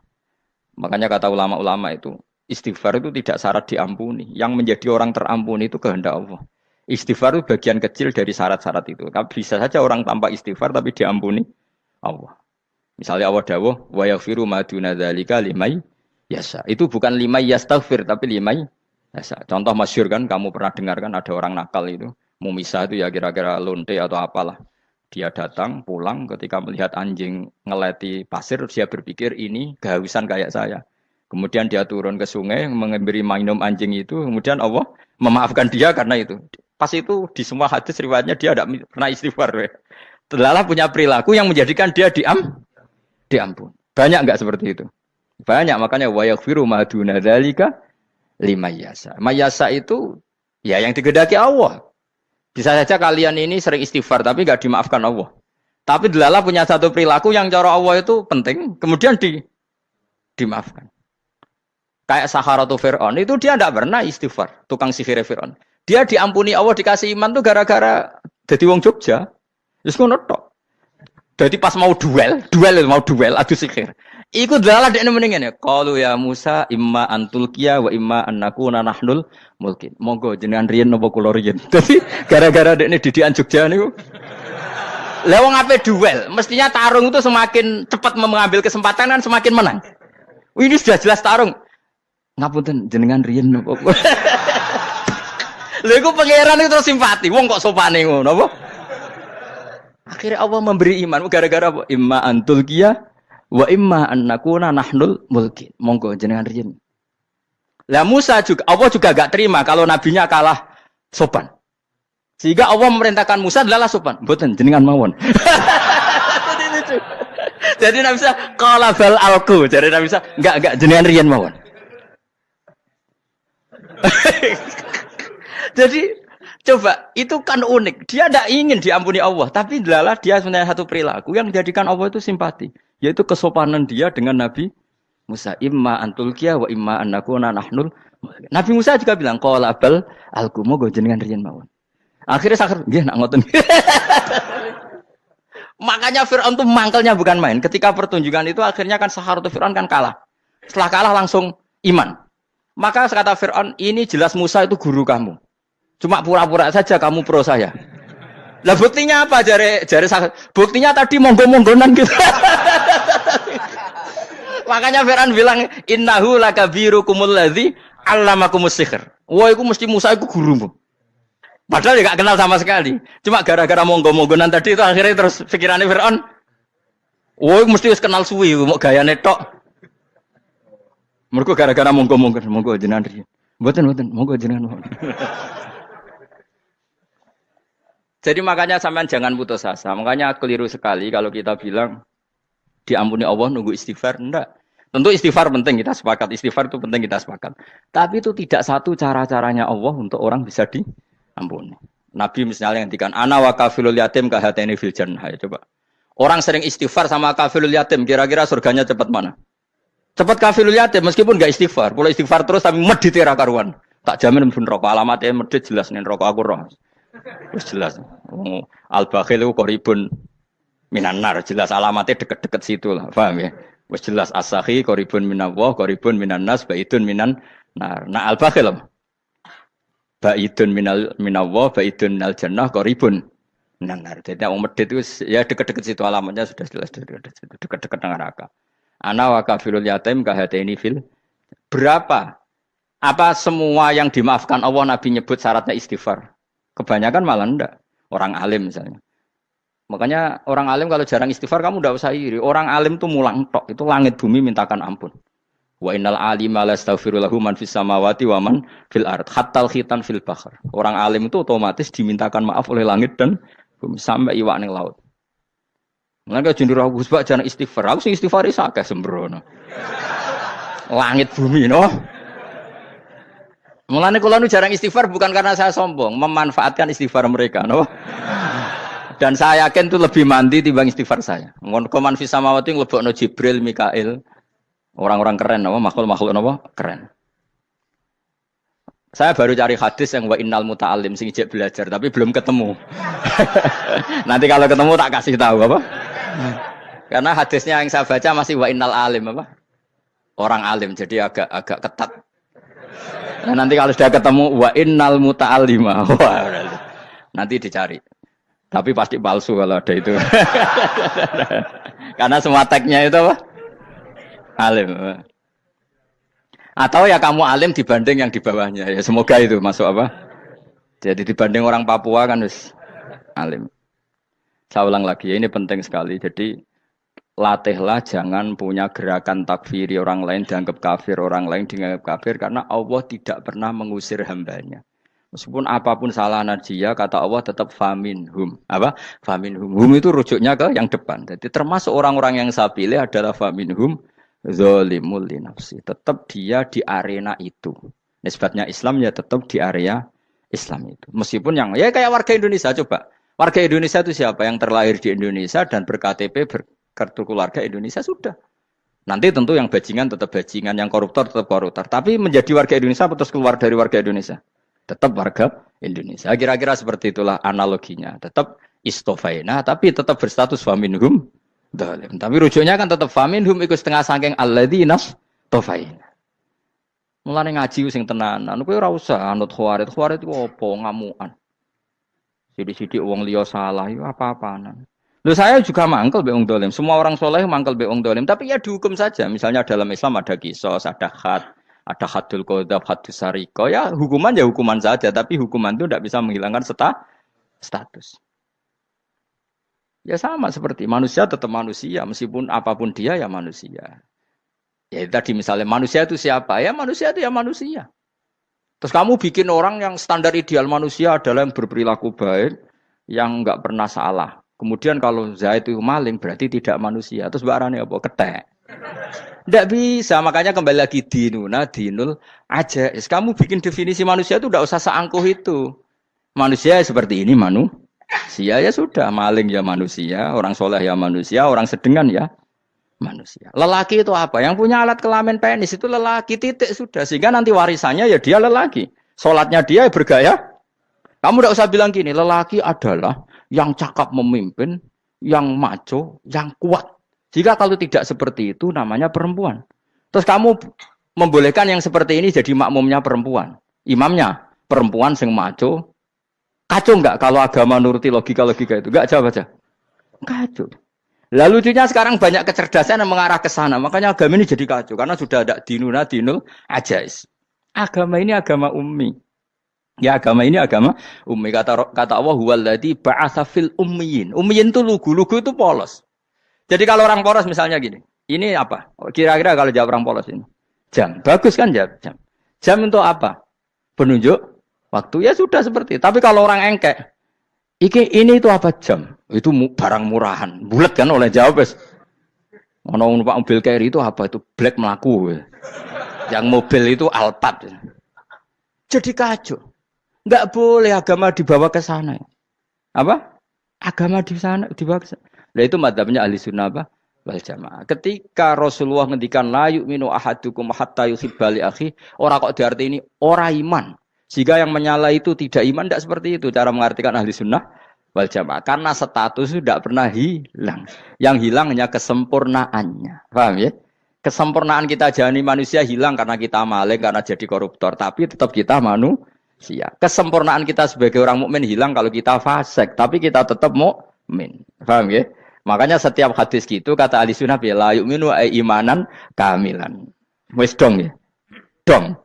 Makanya kata ulama-ulama itu, istighfar itu tidak syarat diampuni. Yang menjadi orang terampuni itu kehendak Allah. Istighfar itu bagian kecil dari syarat-syarat itu. Bisa saja orang tanpa istighfar tapi diampuni Allah. Misalnya Allah dawuh wa yaghfiru ma duna dzalika limay yasha. Itu bukan limay yastaghfir tapi limay yasha. Contoh masyhur kan kamu pernah dengar kan ada orang nakal itu, mau misah itu ya kira-kira lonte atau apalah. Dia datang pulang ketika melihat anjing ngeleti pasir dia berpikir ini kehausan kayak saya. Kemudian dia turun ke sungai memberi minum anjing itu, kemudian Allah memaafkan dia karena itu. Pas itu di semua hadis riwayatnya dia tidak pernah istighfar. Telah punya perilaku yang menjadikan dia diampun. Banyak enggak seperti itu? Banyak, makanya wa yaghfiru ma duna dzalika limayasa. Mayasa itu ya yang digedaki Allah. Bisa saja kalian ini sering istighfar tapi enggak dimaafkan Allah. Tapi delala punya satu perilaku yang cara Allah itu penting, kemudian dimaafkan. Kayak Saharatu Fir'aun itu dia enggak pernah istighfar, tukang sihir Fir'aun. Dia diampuni Allah dikasih iman tuh gara-gara jadi wong Jogja. Wis ngono tok. Jadi pas mau duel adu sihir. Iku dalah dekne mending ngene. Qalu ya Musa imma antulqiya wa imma annakuna nahnul mulkin. Monggo jenengan riyen napa kula riyen. Dadi gara-gara dekne didikan Jogja niku. Lah wong ape duel, mestinya tarung itu semakin cepat mengambil kesempatan kan semakin menang. Ini sudah jelas tarung. Ngapunten jenengan riyen napa. Lha iku pangeran itu terus simpati. Wong kok sopane ngono apa? Akhirnya Allah memberi iman gara-gara apa? Imma antulqiya wa imma annakuna nahnul mulkin. Monggo jenengan riyen. Lah Musa juga Allah juga enggak terima kalau nabinya kalah sopan. Sehingga Allah memerintahkan Musa adalah sopan. Mboten jenengan mawon. Jadi Nabi Musa qala bal alqu. Jadi Nabi Musa enggak jenengan riyen mawon. Jadi coba, itu kan unik. Dia tidak ingin diampuni Allah, tapi adalah dia punya satu perilaku yang menjadikan Allah itu simpati, yaitu kesopanan dia dengan Nabi Musa. Imma antulqiya wa imma annakuna nahnul. Nabi Musa juga bilang qala bal alqu moga jenengan riyen mawon. Akhirnya sakar nggih nak ngoten. Makanya Firaun itu mangkelnya bukan main. Ketika pertunjukan itu akhirnya kan Saharatu Firaun kan kalah. Setelah kalah langsung iman. Maka kata Firaun, ini jelas Musa itu guru kamu. Cuma pura-pura saja kamu pro saya. Lah buktinya apa jare buktinya tadi monggo-monggonan gitu. Makanya Firaun bilang innahu lakabirukumul ladzi 'allamakumus sihr. Wah iku mesti Musa iku gurumu. Padahal dia enggak kenal sama sekali. Cuma gara-gara monggo-monggonan tadi itu akhirnya terus pikirannya Firaun. Wah mesti wis kenal suwi mau gayane tok. Mergo gara-gara monggo-monggon monggo jenengan riyen. Mboten monggo jenengan. Jadi makanya sampean jangan putus asa. Makanya keliru sekali kalau kita bilang diampuni Allah nunggu istighfar. Enggak. Tentu istighfar penting, kita sepakat. Istighfar itu penting, kita sepakat. Tapi itu tidak satu cara-caranya Allah untuk orang bisa diampuni. Nabi misalnya ngendikan ana wa kafilul yatim ka hatani fil jannah. Ya, coba. Orang sering istighfar sama kafilul yatim, kira-kira surganya cepat mana? Cepat kafilul yatim meskipun enggak istighfar. Boleh istighfar terus tapi medhit ra karuan. Tak jamin pun rokok alamatnya medhit jelas nih rokok aku roh. Terus jelas. Oh, al-bakhil itu koribun minanar. Jelas alamatnya deket-deket situ lah. Paham ya? Wis jelas as-sakhi qaribun minallah, qaribun minan nas, baitun minan nar. Nah al-bakhil. Baitun minallah, baitun minal jannah, qaribun minan nar. Jadi wong medhit itu ya dekat-dekat situ alamatnya sudah jelas dekat-dekat dengan neraka. Ana wa kafirul yatim kahateni fil. Berapa? Apa semua yang dimaafkan Allah Nabi nyebut syaratnya istighfar? Kebanyakan malah enggak. Orang alim misalnya. Makanya orang alim kalau jarang istighfar kamu enggak usah iri. Orang alim tuh mulang tok, itu langit bumi mintakan ampun. Wa innal alima la astaghfiru lahu man fis samawati wa man fil ard hatta khitan fil bahr. Orang alim itu otomatis dimintakan maaf oleh langit dan bumi sampai iwak ning laut. Mengapa jendur Gus Bak jarang istighfar? Aku sing istighfar is akeh sembrono. Langit bumi no. Mulane kula nu jarang istighfar bukan karena saya sombong, memanfaatkan istighfar mereka, no. Dan saya yakin itu lebih mandi timbang istighfar saya. Koman fi samawati nglebokno Jibril, Mikail, orang-orang keren, no, makhluk-makhluk no, keren. Saya baru cari hadis yang wa innal muta'allim sing ijek belajar tapi belum ketemu. Nanti kalau ketemu tak kasih tahu apa? Karena hadisnya yang saya baca masih wa innal alim apa? Orang alim jadi agak ketat. Nah, nanti kalau sudah ketemu wa innal muta'allima. Wah, nanti dicari. Tapi pasti palsu kalau ada itu. Karena semua tagnya itu apa? Alim. Atau ya kamu alim dibanding yang di bawahnya. Ya semoga itu masuk apa? Jadi dibanding orang Papua kan harus alim. Saya ulang lagi ya, ini penting sekali. Jadi latihlah jangan punya gerakan takfiri orang lain dianggap kafir, orang lain dianggap kafir karena Allah tidak pernah mengusir hambanya. Meskipun apapun salah najiyah kata Allah tetap faminhum. Apa? Faminhum. Hum itu rujuknya ke yang depan. Jadi termasuk orang-orang yang saya pilih adalah faminhum zalimul li nafsi. Tetap dia di arena itu. Nisbatnya Islam ya tetap di area Islam itu. Meskipun yang ya kayak warga Indonesia coba. Warga Indonesia itu siapa? Yang terlahir di Indonesia dan berKTP kartu keluarga Indonesia sudah. Nanti tentu yang bajingan tetap bajingan, yang koruptor tetap koruptor. Tapi menjadi warga Indonesia terus keluar dari warga Indonesia. Tetap warga Indonesia. Kira-kira seperti itulah analoginya. Tetap istofaina, tapi tetap berstatus faminhum dalim. Tapi rujuknya kan tetap faminhum ikut setengah sangking alladzinas tofaina. Mulane ngaji sing tenanan. Kowe ora usah anut khawarit. Khawarit itu apa? Ngamukan. Sidik-sidik wong liya salah itu apa-apaan. Loh saya juga mangkel be wong dolim. Semua orang soleh mangkel be wong dolim. Tapi ya dihukum saja. Misalnya dalam Islam ada kisos, ada had, ada hadul qadzaf, hadus sariko. Ya hukuman saja. Tapi hukuman itu tidak bisa menghilangkan status. Ya sama seperti manusia tetap manusia. Meskipun apapun dia ya manusia. Ya tadi misalnya manusia itu siapa? Ya manusia itu ya manusia. Terus kamu bikin orang yang standar ideal manusia adalah yang berperilaku baik, yang enggak pernah salah. Kemudian kalau Zaid itu maling berarti tidak manusia. Terus barangnya apa? Ketek. Tidak bisa. Makanya kembali lagi dinul aja. Kamu bikin definisi manusia itu tidak usah seangkuh itu. Manusia seperti ini manusia ya sudah. Maling ya manusia, orang soleh ya manusia, orang sedengan ya manusia. Lelaki itu apa? Yang punya alat kelamin penis itu lelaki titik sudah. Sehingga nanti warisannya ya dia lelaki. Sholatnya dia bergaya. Kamu tidak usah bilang gini. Lelaki adalah yang cakap memimpin, yang maco, yang kuat. Jika kalau tidak seperti itu namanya perempuan. Terus kamu membolehkan yang seperti ini jadi makmumnya perempuan. Imamnya perempuan sing maco. Kacau enggak kalau agama nuruti logika-logika itu? Enggak jawab aja. Kacau. Lalu lucunya sekarang banyak kecerdasan yang mengarah ke sana. Makanya agama ini jadi kacau. Karena sudah ada dinul ajais. Agama ini agama ummi. Ya agama ini agama ummi. Kata Allah huwallazi ba'atsa fil ummiyin. Ummiyin itu lugu itu polos. Jadi kalau orang polos misalnya gini. Ini apa? Kira-kira kalau jawab orang polos ini. Jam. Bagus kan jam? Jam untuk apa? Penunjuk waktu. Ya sudah seperti itu. Tapi kalau orang engkek. Ini itu apa jam? Itu barang murahan. Bulat kan oleh jawab. Ono numpak mobil carry itu apa? Itu black melaku. Yang mobil itu Alphard. Jadi kacau. Enggak boleh agama dibawa ke sana. Apa? Agama di sana dibawa ke sana. Nah itu madzhabnya ahli sunnah apa? Wal jamaah. Ketika Rasulullah ngendikan la yu'minu ahadukum hatta yuhibba li akhi, ora kok diarti ini ora iman. Jika yang menyala itu tidak iman, tidak seperti itu cara mengartikan ahli sunnah wal jamaah. Karena status itu tidak pernah hilang. Yang hilang hanya kesempurnaannya. Paham ya? Kesempurnaan kita jadi manusia hilang karena kita maling, karena jadi koruptor. Tapi tetap kita manusia. Kesempurnaan kita sebagai orang mukmin hilang kalau kita fasik. Tapi kita tetap mukmin. Paham ya? Makanya setiap hadis gitu kata ahli sunnah la yu'minu imanan kamilan. Wis dong ya. Dong.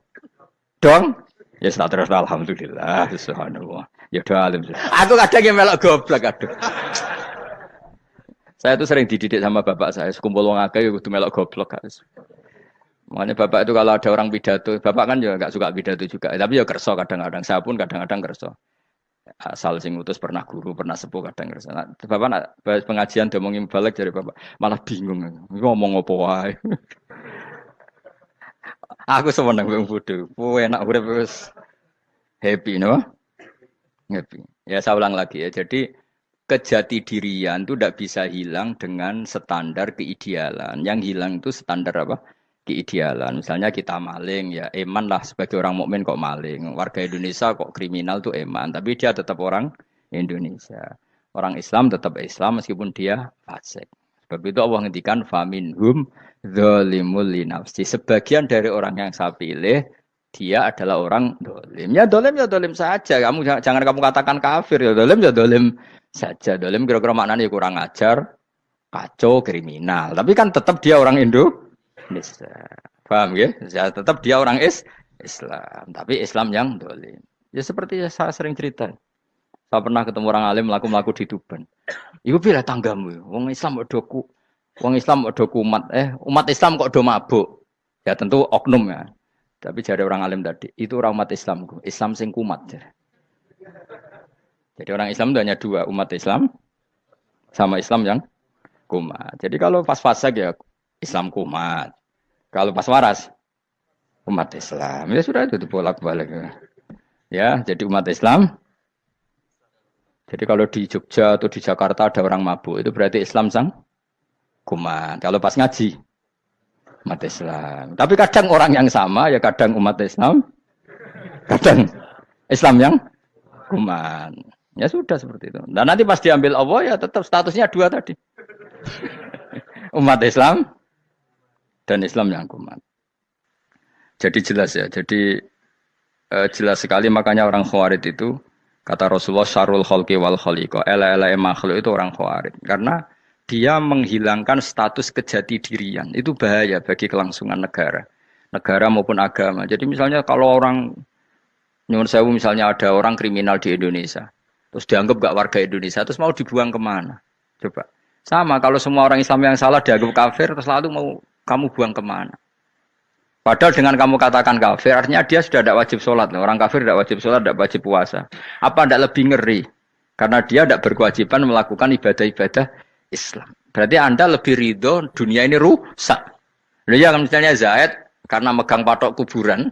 Dong. Ya terus alhamdulillah subhanallah. Ya udah alim. Aku kadang yang melok goblok aduh. Saya tuh sering dididik sama bapak saya, sekumpul wong akeh ya kudu melok goblok guys. Makanya bapak itu kalau ada orang pidato, bapak kan juga enggak suka pidato juga, tapi ya kerso kadang-kadang. Saya pun kadang-kadang kerso. Asal sing utus pernah guru, pernah sepuh kadang kerso. Nah, bapak nak pengajian diomongin balik dari bapak, malah bingung. Ngomong apa wae. Aku seneng wong bodho. Kowe enak urip wis happy no? Happy. Ya saya ulang lagi ya. Jadi kejati dirian itu tidak bisa hilang dengan standar keidealan. Yang hilang itu standar apa? Keidealan. Misalnya kita maling ya eman lah sebagai orang mukmin kok maling. Warga Indonesia kok kriminal tuh eman, tapi dia tetap orang Indonesia. Orang Islam tetap Islam meskipun dia fasik. Sebab itu Allah ngendikan faminhum zalimul linafsi. Sebagian dari orang yang saya pilih dia adalah orang dolim. Ya dolim saja. Jangan kamu katakan kafir ya dolim saja. Dolim kira-kira maknanya kurang ajar, kacau, kriminal. Tapi kan tetap dia orang Indonesia. Paham ya? Ya tetap dia orang Islam. Tapi Islam yang dolim. Ya seperti saya sering cerita. Saya pernah ketemu orang alim melaku di Tuban. Iku pilih tanggamu. Wong Islam kok doku. Wong Islam kok doku umat. Umat Islam kok do mabuk. Ya tentu oknum ya. Tapi jari orang alim tadi, itu orang umat Islamku. Islam sing kumat. Jadi orang Islam itu hanya dua. Umat Islam sama Islam yang kumat. Jadi kalau pas fasik ya Islam kumat. Kalau pas waras, umat Islam. Ya sudah itu bolak-balik. Ya, jadi umat Islam. Jadi kalau di Jogja atau di Jakarta ada orang mabuk, itu berarti Islam sang kumat. Kalau pas ngaji, umat Islam. Tapi kadang orang yang sama, ya kadang umat Islam, kadang Islam yang kumat. Ya sudah seperti itu. Dan nanti pas diambil Allah, ya tetap statusnya dua tadi. Umat Islam dan Islam yang kumat. Jadi jelas ya. Jadi jelas sekali makanya orang Khawarij itu kata Rasulullah syarrul khalqi wal khaliqa. Ela-ela makhluk itu orang Khawarij. Karena dia menghilangkan status kejati dirian. Itu bahaya bagi kelangsungan negara. Negara maupun agama. Jadi misalnya kalau orang nyuwun sewu misalnya ada orang kriminal di Indonesia. Terus dianggap gak warga Indonesia. Terus mau dibuang kemana? Coba. Sama kalau semua orang Islam yang salah dianggap kafir. Terus lalu mau kamu buang kemana? Padahal dengan kamu katakan kafir, artinya dia sudah tidak wajib sholat. Orang kafir tidak wajib sholat, tidak wajib puasa. Apa tidak lebih ngeri? Karena dia tidak berkewajiban melakukan ibadah-ibadah Islam. Berarti Anda lebih ridho dunia ini rusak. Lalu ya misalnya Zaid, karena megang patok kuburan,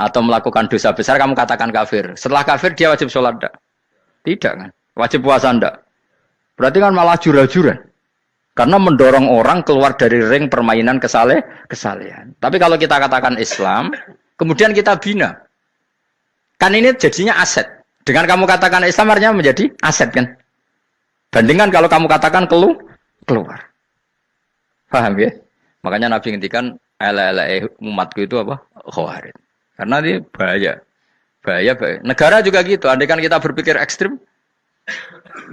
atau melakukan dosa besar, kamu katakan kafir. Setelah kafir, dia wajib sholat tidak? Tidak kan? Wajib puasa tidak? Berarti kan malah jura-jura. Karena mendorong orang keluar dari ring permainan kesalehan. Tapi kalau kita katakan Islam, kemudian kita bina. Kan ini jadinya aset. Dengan kamu katakan Islam artinya menjadi aset kan. Bandingkan kalau kamu katakan keluar. Paham ya? Makanya Nabi ngendikan ala umatku itu apa? Khawarij. Karena ini bahaya. Bahaya. Negara juga gitu. Andai kan kita berpikir ekstrim,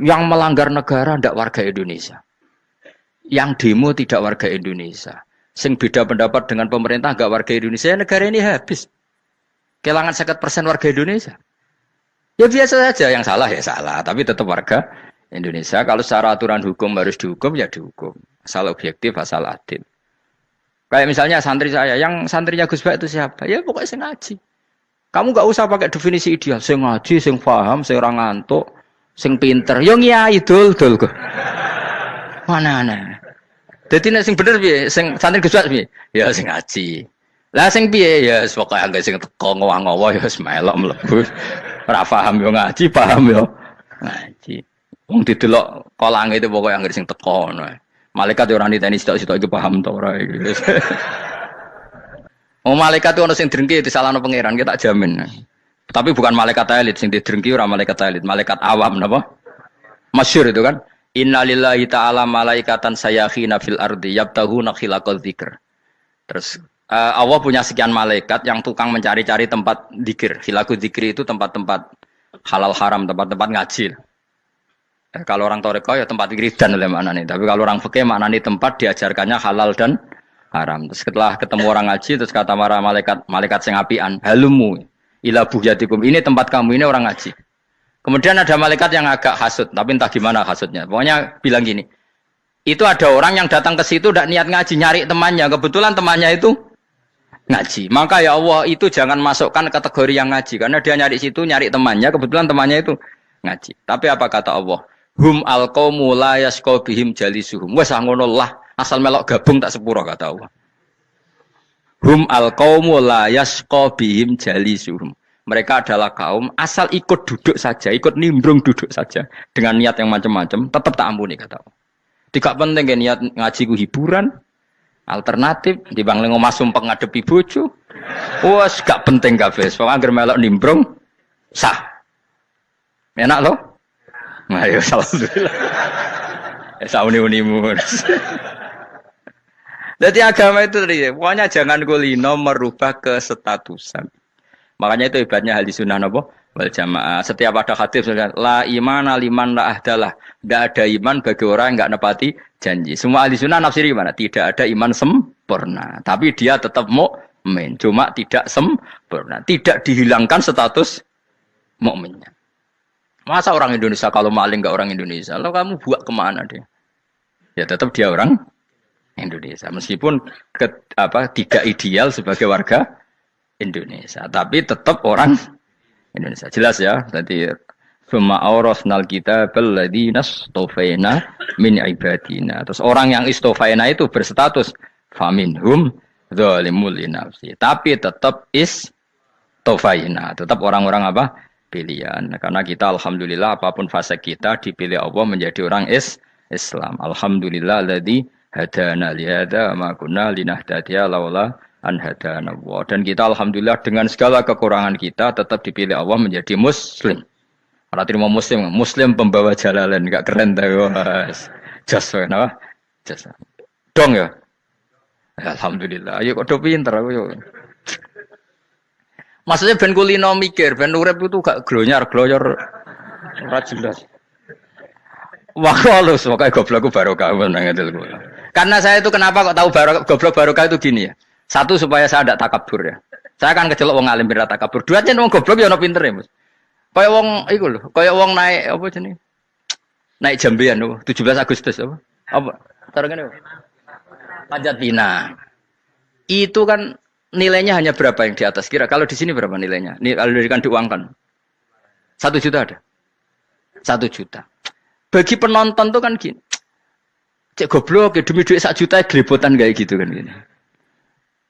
yang melanggar negara tidak warga Indonesia. Yang demo tidak warga Indonesia. Sing beda pendapat dengan pemerintah enggak warga Indonesia, negara ini habis. Kehilangan 50% warga Indonesia. Ya biasa saja, yang salah ya salah, tapi tetap warga Indonesia. Kalau secara aturan hukum harus dihukum, ya dihukum. Asal objektif, asal adil. Kayak misalnya santri saya, yang santrinya Gus Bak itu siapa? Ya pokoknya sing ngaji. Kamu enggak usah pakai definisi ideal. Sing ngaji, sing paham, sing ora ngantuk, sing pinter. Yo ngiyai dul kok. Mana. Dadi nek sing bener piye? Sing santri Gus Bak piye? Ya sing ngaji. Lah sing piye? Ya pokoke angge sing teko ngowah-ngowah ya wis melok mlebu. Ora paham yo ngaji, paham yo ngaji. Wong didelok kolange itu pokoke angge sing teko ngono. Malaikat yo ora niteni sitok-sitok iki paham to ora iki. Oh malaikat itu ono sing drengki disalahno pangeran, kita tak jamin. Tapi bukan malaikat elit sing didrengki ora malaikat elit, malaikat awam napa? Masyhur itu kan. Innalillahi ta'ala malaikatan sayakhina fil ardi yabtaghuna khilaqal dzikr. Terus Allah punya sekian malaikat yang tukang mencari-cari tempat dzikir. Khilaqul dzikri itu tempat-tempat halal haram, tempat-tempat ngaji. Kalau orang toreko ya tempat wiridan oleh maknanya. Tapi kalau orang fikih maknanya tempat diajarkannya halal dan haram. Terus setelah ketemu orang ngaji terus kata para malaikat sing apian, halumu ila buhyatikum. Ini tempat kamu, ini orang ngaji. Kemudian ada malaikat yang agak hasud, tapi entah gimana hasudnya. Pokoknya bilang gini, itu ada orang yang datang ke situ tidak niat ngaji, nyari temannya. Kebetulan temannya itu ngaji. Maka ya Allah itu jangan masukkan kategori yang ngaji. Karena dia nyari situ, nyari temannya. Kebetulan temannya itu ngaji. Tapi apa kata Allah? Hum al-qawmu la yasqa bihim jalisuhum. Wes ngono lah, asal melok gabung tak sepuro kata Allah. Hum al-qawmu la yasqa bihim jalisuhum. Mereka adalah kaum asal ikut duduk saja, ikut nimbrung duduk saja dengan niat yang macam-macam, tetap tak ampuni kata Allah. Tidak penting kan niat ngaji ku hiburan, alternatif, dibanding ngomong sumpah ngadepi bojo. Wes gak penting kabeh. Wong anggere melok nimbrung sah. Enak loh? Nah, ya alhamdulillah. Sauni-unimu. Jadi agama itu tadi, pokoknya jangan kulino merubah kesestatusan. Makanya itu hebatnya ahli sunnah napa wal jamaah. Setiap ada hadis la imana liman la ahdalah. Tidak ada iman bagi orang yang enggak nepati janji. Semua ahli sunnah nafsiri gimana? Tidak ada iman sempurna, tapi dia tetap mukmin, cuma tidak sempurna. Tidak dihilangkan status mukminnya. Masa orang Indonesia kalau maling enggak orang Indonesia? Lalu kamu buat kemana dia? Ya tetap dia orang Indonesia. Meskipun tidak ideal sebagai warga Indonesia, tapi tetap orang Indonesia. Jelas ya. Tadi summa awrasnal kitabal ladzina istofaina min ibadina. Terus orang yang istofaina itu berstatus faminhum zalimul linafsi. Tapi tetap istofaina, tetap orang-orang apa? Pilihan. Karena kita alhamdulillah apapun fase kita dipilih Allah menjadi orang Islam. Alhamdulillah alladzi hadana li hadza ma kunna linahtadiya laula an hadana Allah. Dan kita alhamdulillah dengan segala kekurangan kita tetap dipilih Allah menjadi muslim. Ora terima muslim pembawa jalalan, enggak keren ta Mas. Jas napa? Jas. Dong ya. Alhamdulillah. Ayo kok do pinter aku yo. Maksudnya ben kulino mikir, ben urip itu gak glonyar-glonyor ora jelas. Wah, halus pokoke goblokku barokah nang ngedel kula. Karena saya itu kenapa kok tahu goblok barokah itu gini ya. Satu supaya saya tidak takabur ya. Saya akan kecelok wong alim biar takabur. Dua aja wong goblok ya ono pinter ya, Mas. Kayak wong iku lho, kayak wong naik apa jenenge? Naik jambean lho, 17 Agustus apa? Apa? Tarengane apa? Panjat Pinang. Itu kan nilainya hanya berapa yang di atas? Kira kalau di sini berapa nilainya? Kalau diuangkan 1 juta ada. 1 juta. Bagi penonton tuh kan gini. Cek goblok ya demi duit 1 juta glebotan kayak gitu kan gini.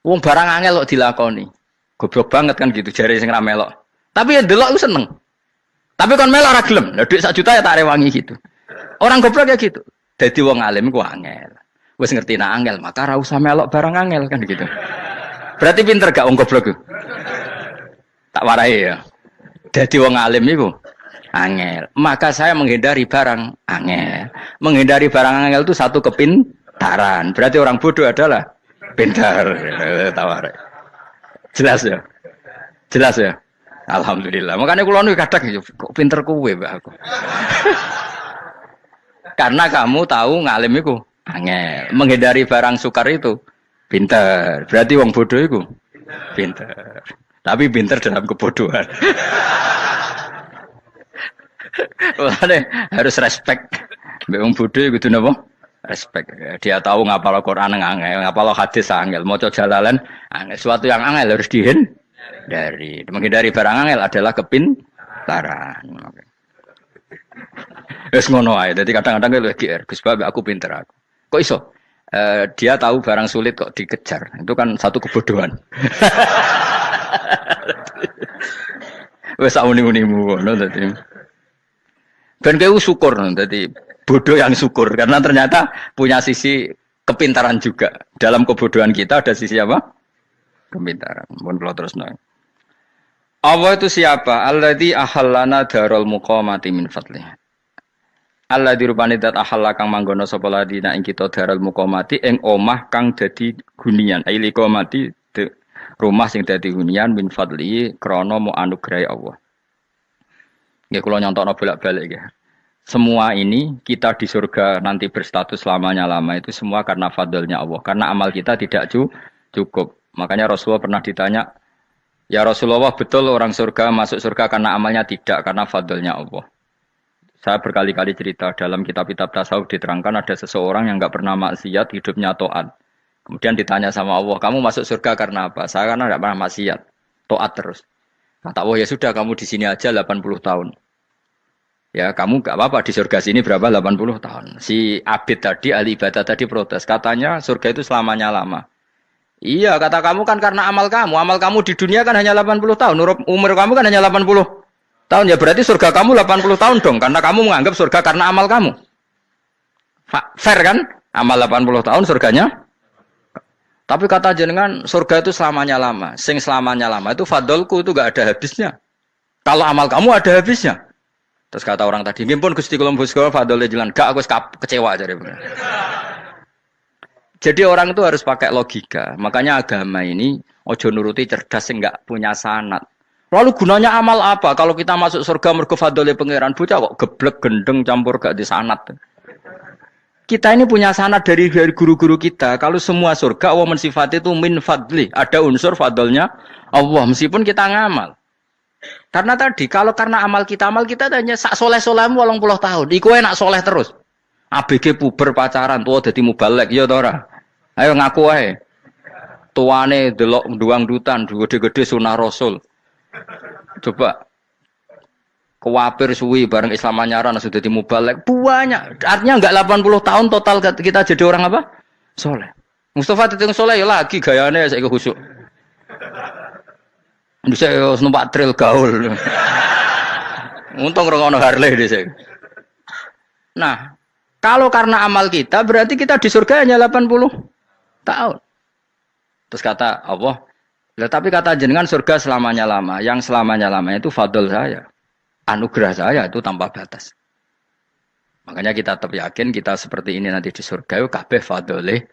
Wong barang angel kok dilakoni. Goblok banget kan gitu jare sing ra melok. Tapi ya delok ku seneng. Tapi kon melok ora gelem. Lah duit 1 juta ya tak rewangi gitu. Orang goblok ya gitu. Dadi wong alim ku angel. Wis ngerti nak angel, maka ora usah melok barang angel kan gitu. Berarti pinter gak wong goblok ku? Tak warai ya. Dadi wong alim iku angel. Maka saya menghindari barang angel. Menghindari barang angel itu satu kepintaran. Berarti orang bodoh adalah pintar. Tawarai. Jelas ya? Jelas ya? Alhamdulillah. Makanya kula nu kadang kok pinter kowe, Mbak aku. Karena kamu tahu ngalim iku angel. Menghindari barang sukar itu pintar. Berarti wong bodoh iku pintar. Tapi pintar dalam kebodohan. Makanya harus respect. Mbak wong bodoh kudu napa? Respect. Dia tahu ngapal Quran angel, ngapal hadis angel, maca jalalan angel. Suatu yang angel harus dari menghindari barang angel adalah kepintaran. Wes ngono ae. Dadi kadang-kadang lho GR, Gus Bab aku pinter aku. Kok iso? Dia tahu barang sulit kok dikejar. Itu kan satu kebodohan. Wes uni-unimu ngono dadi. Ben kowe syukur dadi bodoh yang syukur karena ternyata punya sisi kepintaran juga. Dalam kebodohan kita ada sisi apa? Kepintaran. Mun kula terusno. Allah itu siapa? Alladzi ahallana darul muqamati min fadlih. Allah dirupani dat ahalla kang manggono sapa ladina ing kita daral muqamati ing omah kang dadi hunian aili qamati rumah sing dadi hunian min fadli krana mu anugrahi Allah. Nggih kula nyontokno bolak-balik nggih. Semua ini kita di surga nanti berstatus lamanya-lama itu semua karena fadlnya Allah. Karena amal kita tidak cukup. Makanya Rasulullah pernah ditanya, ya Rasulullah betul orang surga masuk surga karena amalnya tidak, karena fadlnya Allah. Saya berkali-kali cerita dalam kitab-kitab tasawuf diterangkan ada seseorang yang enggak pernah maksiat, hidupnya taat. Kemudian ditanya sama Allah, kamu masuk surga karena apa? Saya karena enggak pernah maksiat, taat terus. Kata Allah, ya sudah kamu di sini aja 80 tahun. Ya kamu gak apa-apa di surga sini berapa 80 tahun. Si Abid tadi, ahli ibadah tadi protes. Katanya surga itu selamanya lama. Iya kata kamu kan karena amal kamu. Amal kamu di dunia kan hanya 80 tahun. Umur kamu kan hanya 80 tahun. Ya berarti surga kamu 80 tahun dong. Karena kamu menganggap surga karena amal kamu. Fair kan? Amal 80 tahun surganya. Tapi kata jenengan surga itu selamanya lama. Sing selamanya lama itu fadolku itu gak ada habisnya. Kalau amal kamu ada habisnya. Terus kata orang tadi, "Nggih pun Gusti kula mbusku fadhole jalan." Gak aku kecewa jare. Jadi orang itu harus pakai logika. Makanya agama ini ojo nuruti cerdas sing enggak punya sanad. Lalu gunanya amal apa? Kalau kita masuk surga mergo fadhole pangeran bocah kok geblek gendeng campur gak di sanad. Kita ini punya sanad dari guru-guru kita. Kalau semua surga Allah mensifati itu min fadli, ada unsur fadlnya Allah meskipun kita ngamal. Karena tadi, kalau karena amal kita hanya sak soleh-solehmu 80 tahun. Iku enak soleh terus. ABG puber pacaran, tua dadi mubalek, ya ora. Ayo ngaku ae. Tuane delok duang dutan, gede-gede sunah Rasul. Coba kuwapir suwi bareng Islam anyaran sudah dadi mubalek. Banyak. Artinya enggak 80 tahun total kita jadi orang apa? Soleh. Mustafa teting soleh ya lagi gayane saiki khusuk. Bisa numpak trail gaul. Untung ngrungokno Harley dhisik. Nah, kalau karena amal kita berarti kita di surga hanya 80 tahun. Terus kata Allah, tapi kata jenengan surga selamanya lama. Yang selamanya lama itu fadl saya. Anugerah saya itu tanpa batas. Makanya kita tetap yakin kita seperti ini nanti di surga itu kabeh fadlih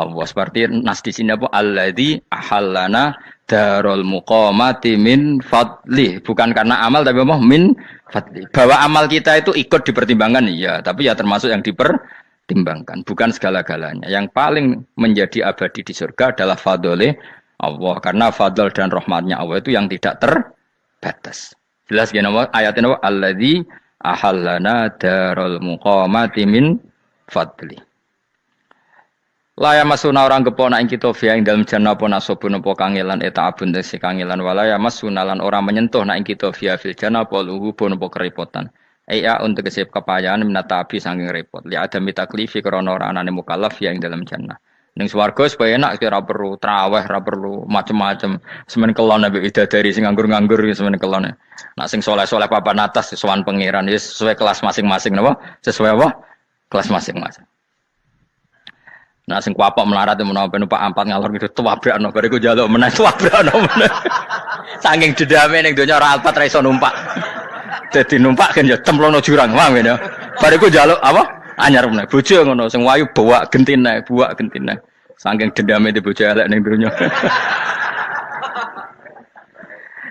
Allah. Seperti nas di sini apa? Alladzi ahallana darul muqamati min fadli. Bukan karena amal tapi apa? Min fadli. Bahwa amal kita itu ikut dipertimbangkan iya, tapi ya termasuk yang dipertimbangkan, bukan segala-galanya. Yang paling menjadi abadi di surga adalah fadlih Allah, karena fadl dan rahmatnya Allah itu yang tidak terbatas. Jelas gini ayatnya apa? Alladzi ahallana darul muqamati min fadli. Laya masuna orang kepona ing kita via ing dalam jannah pun asobun apa kangelan eta abun desi kangelan walaya masuna lan orang menyentuh nak ing kita via fil jannah apa luhu pun apa kerepotan. Iya untuk kesip kepayahan minata api saking repot. Li ada mitaklifi krana ora anane mukallaf via ing dalam jannah. Ning swarga supaya enak ora perlu traweh, ora perlu macem-macem. Semen kelon ambek widadari sing nganggur-nganggur semen kelon. Nak sing saleh-saleh papan atas sowan pangeran wis sesuai kelas masing-masing napa? Sesuai apa? Kelas masing-masing. Nah sing kuapok melarat menawa numpak ampat ngalor gitu tuwabrakno bariku njaluk meneh tuwabrakno meneh. Saking dendame ning donya ora alpat ra iso numpak. Dadi numpak kan ya temlono jurang wae ya. Bariku njaluk apa? Anyar meneh. Bojo ngono sing wayu buak gentine. Saking dendame di bojo elek ning donya.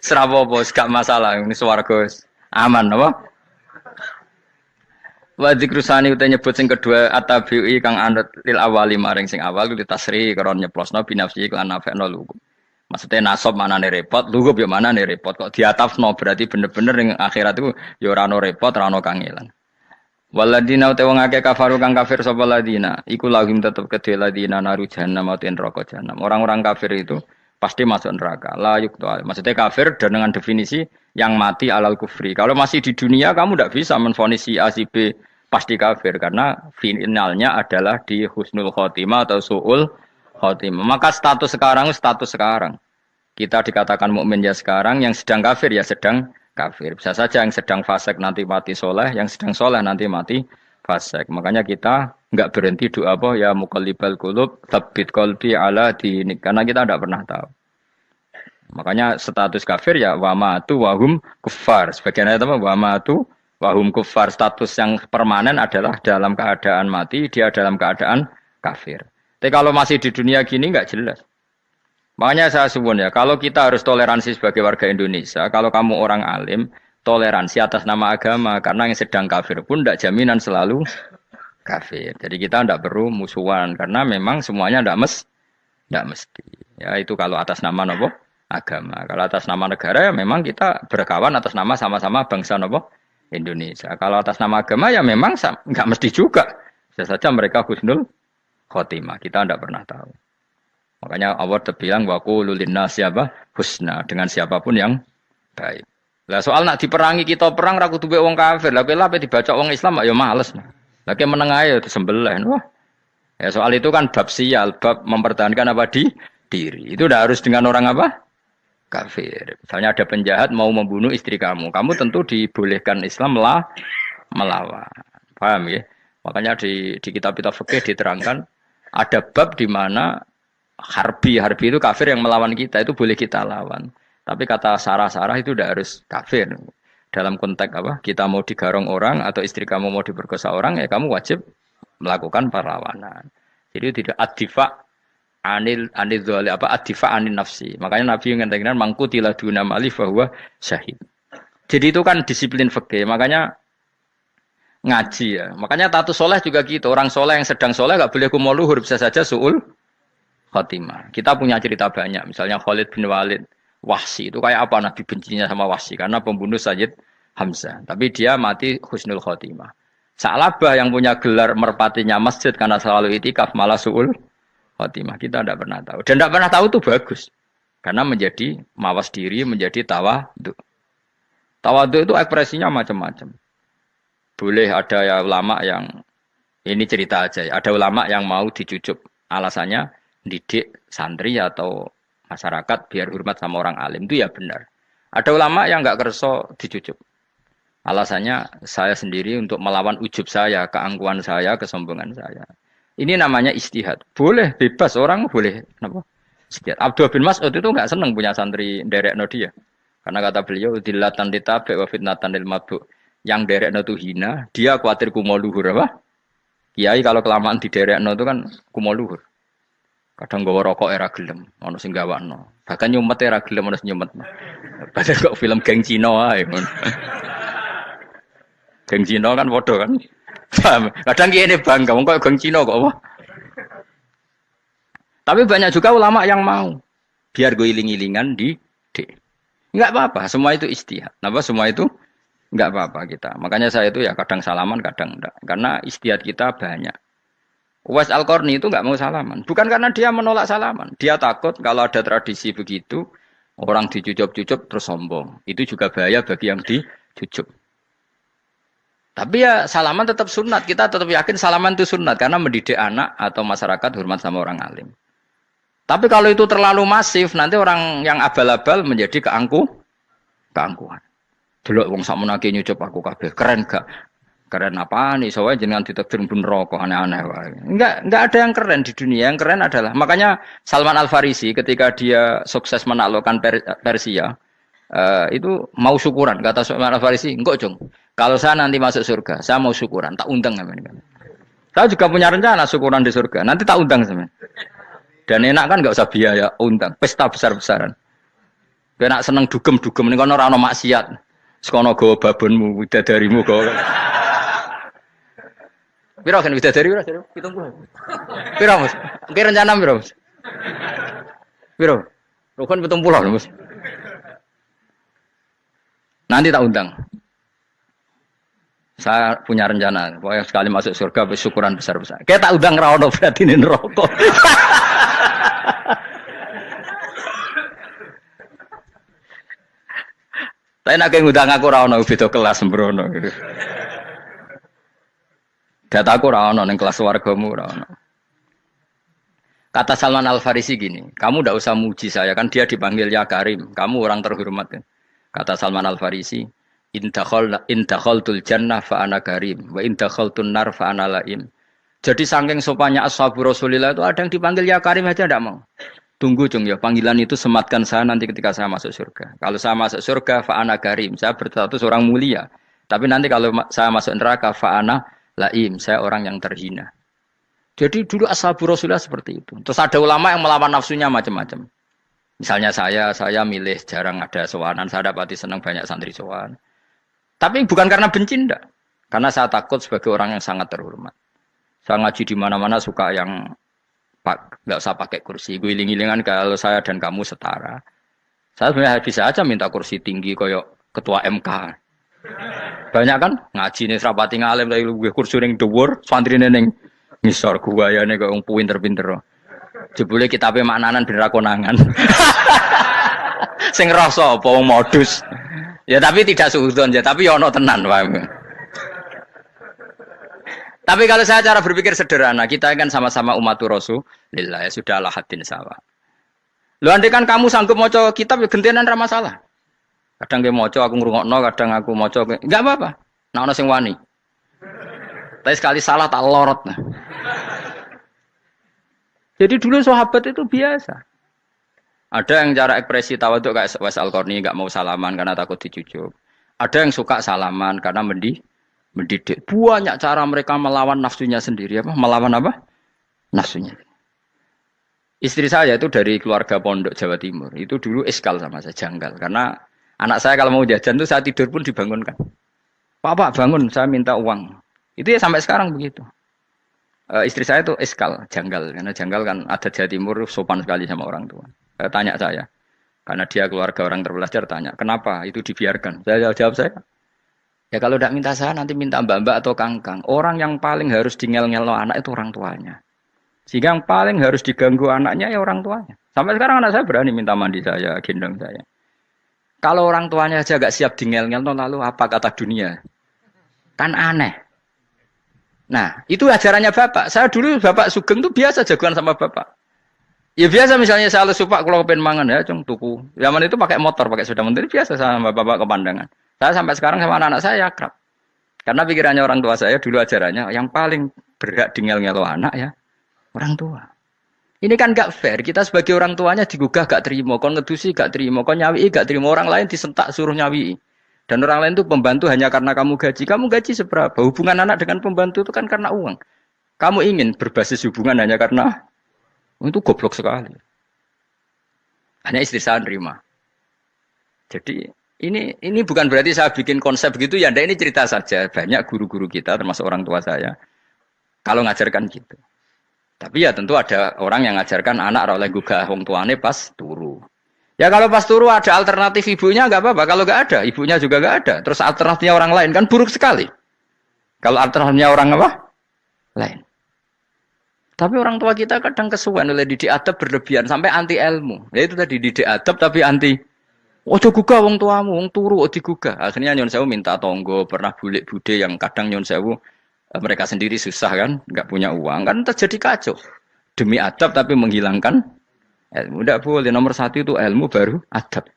Serapopo gak masalah ini swarga aman apa? Wa dzikrusani uta nyebut sing kedua atabi'i kang anut lil awali maring sing awal li tasri karo nyeplosno binafsi lan nafekno lugu. Maksudnya nasab manane repot, lugu yo manane repot kok diatafno berarti bener-bener ning akhirat itu yo ora ono repot, ora ono kangelan. Waladina uta wong akeh kafaru kang kafir sapa ladina, iku lahum tetep kedhe ladina naru jahannam mauten neraka jahanam. Orang-orang kafir itu pasti masuk neraka. La yuqta. Maksudnya kafir dengan definisi yang mati alal kufri. Kalau masih di dunia kamu tidak bisa menvonis si A si B pasti kafir karena finalnya adalah di husnul khotimah atau suul khotimah. Maka status sekarang. Kita dikatakan mukmin ya sekarang, yang sedang kafir ya sedang kafir. Bisa saja yang sedang fasik nanti mati soleh, yang sedang soleh nanti mati fasik. Makanya kita enggak berhenti doa apa ya muqallibal qulub tsabbit qalbi ala dinik karena kita tidak pernah tahu. Makanya status kafir ya wa matu wa hum kuffar. Sebagian ayat apa wa matu Wahum kufar, status yang permanen adalah dalam keadaan mati, dia dalam keadaan kafir. Tapi kalau masih di dunia gini nggak jelas. Makanya saya suwun ya, kalau kita harus toleransi sebagai warga Indonesia, kalau kamu orang alim, toleransi atas nama agama, karena yang sedang kafir pun tidak jaminan selalu kafir. Jadi kita tidak perlu musuhan, karena memang semuanya tidak mesti. Ya itu kalau atas nama nopo agama. Kalau atas nama negara ya memang kita berkawan atas nama sama-sama bangsa nopo Indonesia. Kalau atas nama agama ya memang nggak mesti juga. Bisa saja mereka husnul khotimah. Kita tidak pernah tahu. Makanya Allah terbilang wa qulu linnasi apa husna dengan siapapun yang baik. Lah soal nak diperangi kita perang ra kudu wong kafir. Lah kowe dibaca wong Islam ya males. Lagi meneng ae disembelih. Wah. Ya soal itu kan bab sial, bab mempertahankan apa diri. Itu udah harus dengan orang apa? Kafir. Misalnya ada penjahat mau membunuh istri kamu. Kamu tentu dibolehkan Islam melawan. Paham ya? Makanya di kitab-kitab fikih diterangkan ada bab di mana harbi itu kafir yang melawan kita. Itu boleh kita lawan. Tapi kata sarah-sarah itu udah harus kafir. Dalam konteks apa? Kita mau digarong orang atau istri kamu mau diperkosa orang, ya kamu wajib melakukan perlawanan. Jadi tidak adifa anil dzali apa adifa anin nafsi. Makanya Nabi mengatakan mangkutila duna mali bahwa syahid. Jadi itu kan disiplin fikih. Makanya ngaji ya. Makanya tatu soleh juga gitu. Orang soleh yang sedang soleh enggak boleh kumo luhur, bisa saja suul khotimah. Kita punya cerita banyak. Misalnya Khalid bin Walid, Wahsi itu kayak apa Nabi bencinya sama Wahsi karena pembunuh Sayyid Hamzah. Tapi dia mati husnul khotimah. Sa'labah yang punya gelar merpatinya masjid karena selalu itikaf malah suul khotimah. Kita tidak pernah tahu. Dan tidak pernah tahu itu bagus. Karena menjadi mawas diri, menjadi tawadhu. Tawadhu itu ekspresinya macam-macam. Boleh ada ya ulama yang, ini cerita aja ya, ada ulama yang mau dicucup. Alasannya didik santri atau masyarakat biar hormat sama orang alim. Itu ya benar. Ada ulama yang nggak kerso dicucup. Alasannya saya sendiri untuk melawan ujub saya, keangkuhan saya, kesombongan saya. Ini namanya istihad. Boleh, bebas. Orang boleh. Kenapa? Istihad. Abdullah bin Mas'ud itu nggak senang punya santri derekno dia. Karena kata beliau, dilatan ditabe wa fitnatan lil mabuk. Yang derekno itu hina, dia khawatir kumo luhur. Apa? Kiai kalau kelamaan di derekno itu kan kumo luhur. Kadang gawa rokok era gelem, ono sing gawakno. Bahkan nyumet era gelem ono sing nyumet. Padahal kok film geng Cina ae. Geng Cina kan bodoh kan. Paham? Kadang ini bangga, kok geng Cina kok apa? Tapi banyak juga ulama yang mau. Biar gue iling-ilingan di enggak apa-apa, semua itu istihad. Kenapa semua itu enggak apa-apa kita. Makanya saya itu ya kadang salaman, kadang enggak. Karena istihad kita banyak. Uwais Al-Qarni itu enggak mau salaman. Bukan karena dia menolak salaman. Dia takut kalau ada tradisi begitu, orang dicucup-cucup terus sombong. Itu juga bahaya bagi yang dicucup. Tapi ya salaman tetap sunat. Kita tetap yakin salaman itu sunat. Karena mendidik anak atau masyarakat hormat sama orang alim. Tapi kalau itu terlalu masif, nanti orang yang abal-abal menjadi keangkuhan. Delok wong sakmenake nyucup aku kabeh. Keren gak? Keren apa nih? Soalnya jenengan ditakdir pun rokok aneh-aneh. Enggak ada yang keren di dunia. Yang keren adalah makanya Salman Al Farisi ketika dia sukses menaklukkan Persia, itu mau syukuran. Kata Salman Al Farisi, enggak Jong. Kalau saya nanti masuk surga, saya mau syukuran, tak undang sama ini. Saya juga punya rencana syukuran di surga, nanti tak undang sama. Dan enak kan nggak usah biaya undang, pesta besar-besaran. Enak seneng dugem-dugem ini kan orang maksiat, sekono go babonmu, widadarimu go. Piro kan widadari piro? Hitung puluh. Piro mas? Kira rencana piro mas? Piro? Rukun 70 mas. Nanti tak undang. Saya punya rencana, pokoknya sekali masuk surga bersyukuran besar-besar. Kayak tak udang rawono berarti ini neraka. Tapi nak ngundang aku rawono beda kelas sembrono gitu. Dataku rawono ning kelas wargamu rawono. Kata Salman Al Farisi gini, kamu tidak usah muji saya kan dia dipanggil ya Karim, kamu orang terhormat kan. Kata Salman Al Farisi, indakhaltul jannah fa ana karim wa indakhaltun nar fa ana laim. Jadi saking sopannya ashabu Rasulillah itu ada yang dipanggil ya karim aja tidak mau. Tunggu cung ya, panggilan itu sematkan saya nanti ketika saya masuk surga. Kalau saya masuk surga fa ana karim, saya berstatus orang mulia. Tapi nanti kalau saya masuk neraka fa'ana laim, saya orang yang terhina. Jadi dulu ashabu Rasulullah seperti itu. Terus ada ulama yang melawan nafsunya macam-macam. Misalnya saya milih jarang ada sowanan, saya dapati senang banyak santri sowan. Tapi bukan karena benci enggak. Karena saya takut sebagai orang yang sangat terhormat. Saya ngaji di mana-mana suka yang nggak usah pakai kursi. Guling-gilingan kalau saya dan kamu setara. Saya sebenarnya bisa aja minta kursi tinggi koyok ketua MK. Banyak kan ngaji nih serapati ngalim tapi gue kursi ning dhuwur, santri ning ngisor guayane kok wong pinter-pinter. Jebule kitabe maknanan ben ra konangan. Sing rasa apa wong modus. Ya tapi tidak suudzon ya, tapi ya ono tenan wae. Tapi kalau saya cara berpikir sederhana, kita kan sama-sama umatur Rasulillah, ya sudahlah hadin sawa. Lu andai kan kamu sanggup maca kitab ya gentenan ra masalah. Kadang ge maca aku ngrungokno, kadang aku maca enggak apa-apa. Nek ana sing wani. Tapi sekali salah tak lorot. Nah. Jadi dulu sahabat itu biasa. Ada yang cara ekspresi tawaduk kayak Wais Al-Qarni enggak mau salaman karena takut dicucuk. Ada yang suka salaman karena mendidik. Banyak cara mereka melawan nafsunya sendiri apa? Melawan apa? Nafsunya. Istri saya itu dari keluarga pondok Jawa Timur. Itu dulu iskal sama saya, janggal. Karena anak saya kalau mau jajan itu saya tidur pun dibangunkan. Pak bangun, saya minta uang. Itu ya sampai sekarang begitu. Istri saya itu iskal, janggal. Karena janggal kan ada Jawa Timur sopan sekali sama orang tua. Tanya saya. Karena dia keluarga orang terpelajar, tanya. Kenapa itu dibiarkan? Saya jawab saya. Ya kalau tidak minta saya, nanti minta mbak-mbak atau kangkang. Orang yang paling harus dingel-ngelo anak itu orang tuanya. Sehingga yang paling harus diganggu anaknya ya orang tuanya. Sampai sekarang anak saya berani minta mandi saya, gendong saya. Kalau orang tuanya aja gak siap dingel-ngel, lalu apa kata dunia? Kan aneh. Nah, itu ajarannya bapak. Saya dulu bapak Sugeng itu biasa jagoan sama bapak. Ya biasa misalnya saya lesu pak kalau pengen mangan ya, cung tuku. Zaman itu pakai motor, pakai sepeda motor biasa sama bapak kepandangan. Saya sampai sekarang sama anak-anak saya akrab. Karena pikirannya orang tua saya dulu ajarannya yang paling berhak dingel-ngelo anak ya. Orang tua. Ini kan gak fair. Kita sebagai orang tuanya digugah gak terima. Kon ngedusi gak terima. Kon nyawi gak terima. Orang lain disentak suruh nyawi. Dan orang lain itu pembantu hanya karena kamu gaji. Kamu gaji seberapa? Hubungan anak dengan pembantu itu kan karena uang. Kamu ingin berbasis hubungan hanya karena itu goblok sekali. Hanya istri saya nerima. Jadi ini bukan berarti saya bikin konsep begitu ya. Ini cerita saja. Banyak guru-guru kita termasuk orang tua saya. Kalau ngajarkan gitu. Tapi ya tentu ada orang yang ngajarkan anak oleh gugah wong tuane pas turu. Ya kalau pas turu ada alternatif ibunya enggak apa-apa. Kalau enggak ada, ibunya juga enggak ada. Terus alternatifnya orang lain kan buruk sekali. Kalau alternatifnya orang apa? Lain. Tapi orang tua kita kadang kesuwen oleh didik adab berlebihan sampai anti ilmu. Ya itu tadi didik adab tapi anti ojo gugah wong tuamu, wong turu ojo digugah. Akhirnya nyon sewu minta tonggo, pernah bulik bude yang kadang nyon sewu mereka sendiri susah kan, nggak punya uang kan terjadi kacau. Demi adab tapi menghilangkan ilmu. Tidak boleh. Nomor satu itu ilmu baru adab.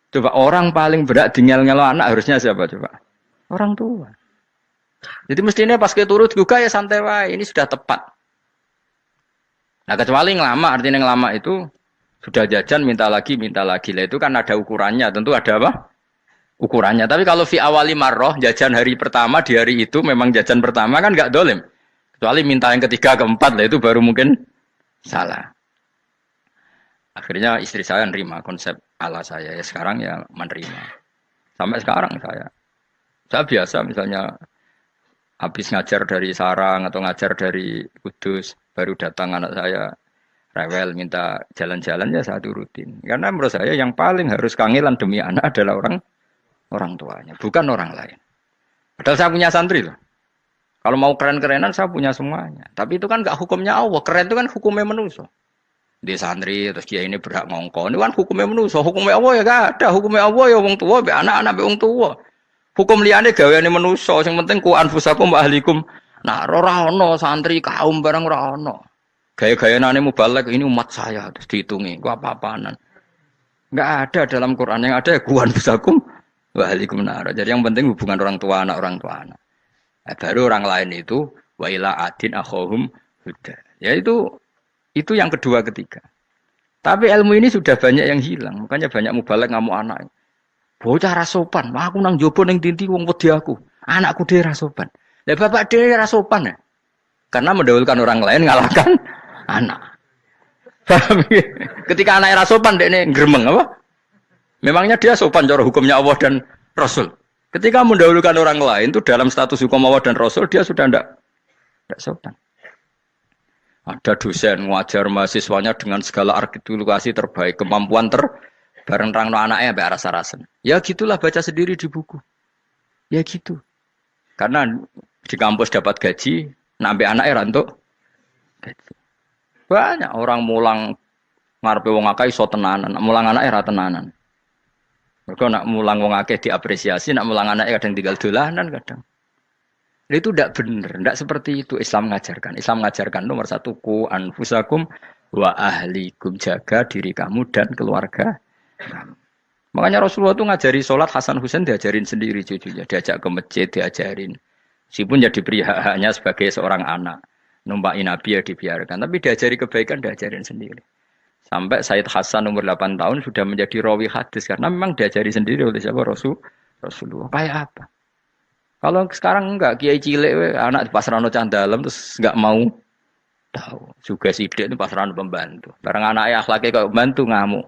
Coba orang paling berat dingel-ngelo anak harusnya siapa coba? Orang tua. Jadi mestinya pas ke turut juga ya santai wae. Ini sudah tepat. Nah kecuali ngelama, artinya ngelama itu sudah jajan minta lagi. Lah itu kan ada ukurannya. Tentu ada apa? Ukurannya. Tapi kalau fi awali marroh, jajan hari pertama di hari itu memang jajan pertama kan nggak dolim. Kecuali minta yang ketiga, keempat lah itu baru mungkin salah. Akhirnya istri saya nerima konsep ala saya. Ya sekarang ya menerima. Sampai sekarang saya biasa misalnya habis ngajar dari Sarang atau ngajar dari Kudus, baru datang anak saya rewel minta jalan-jalan ya saya turutin. Karena menurut saya yang paling harus kangelan demi anak adalah orang tuanya, bukan orang lain. Padahal saya punya santri loh. Kalau mau keren-kerenan saya punya semuanya. Tapi itu kan enggak hukumnya Allah. Keren itu kan hukumnya manusia. Di santri terus dia ini berhak ngongkon. Itu kan hukumnya manusia. Hukumnya Allah ya enggak ada. Hukumnya Allah ya wong tua, be anak-anak be wong tua. Hukum liyane gaweane manusia. Yang penting ku anfusakum wa ahlikum. Nah, ora ono santri kaum barang ora ono. Gaya-gayanane mubalek ini umat saya terus dihitungi. Ku apa-apaanan. Enggak ada dalam Quran. Yang ada ya ku anfusakum Waalaikumsalam. Jadi yang penting hubungan orang tua anak. Nah, baru orang lain itu wa ila adin akhahum huda. Ya itu yang kedua ketiga. Tapi ilmu ini sudah banyak yang hilang. Makanya banyak mubalek ngamuk anak. Bocah ra sopan, aku nang jopo ning tinti wong wedi aku. Anakku dhewe ra sopan. Lah bapak dhewe ra sopan ya. Karena mendahulukan orang lain ngalahkan anak. Paham ya? Ketika anak ra sopan dekne gremeng apa? Memangnya dia sopan cara hukumnya Allah dan Rasul. Ketika mendahulukan orang lain itu dalam status hukum Allah dan Rasul dia sudah tidak sopan. Ada dosen ngajar mahasiswanya dengan segala artikulasi terbaik, kemampuan bareng rangno anaknya sampai rasa-rasen. Ya gitulah baca sendiri di buku. Ya gitu. Karena di kampus dapat gaji, nambe anaknya rantuk gaji. Banyak orang mulang ngarepe wong akeh iso tenanan, mulang anake ra tenanan. Mergo nak mulang wong akeh diapresiasi, nak mulang anake kadang tinggal dolanan kadang. Itu tidak benar, tidak seperti itu Islam mengajarkan. Islam mengajarkan nomor satu ku anfusakum wa ahlikum, jaga diri kamu dan keluarga kamu. Makanya Rasulullah itu ngajari sholat Hasan Husain diajarin sendiri cucunya, diajak ke masjid diajarin. Meskipun jadi beri hak-haknya sebagai seorang anak, numpaki Nabi ya dibiarkan, tapi diajari kebaikan diajarin sendiri. Sampai Said Hasan umur 8 tahun sudah menjadi rawi hadis karena memang diajari sendiri oleh siapa Rasulullah. Kayak apa? Kalau sekarang enggak, kiai cilik anak di pasrano candalem terus enggak mau tahu. Juga sidik itu pasrano pembantu. Barang anaknya akhlaknya kok bantu ngamuk.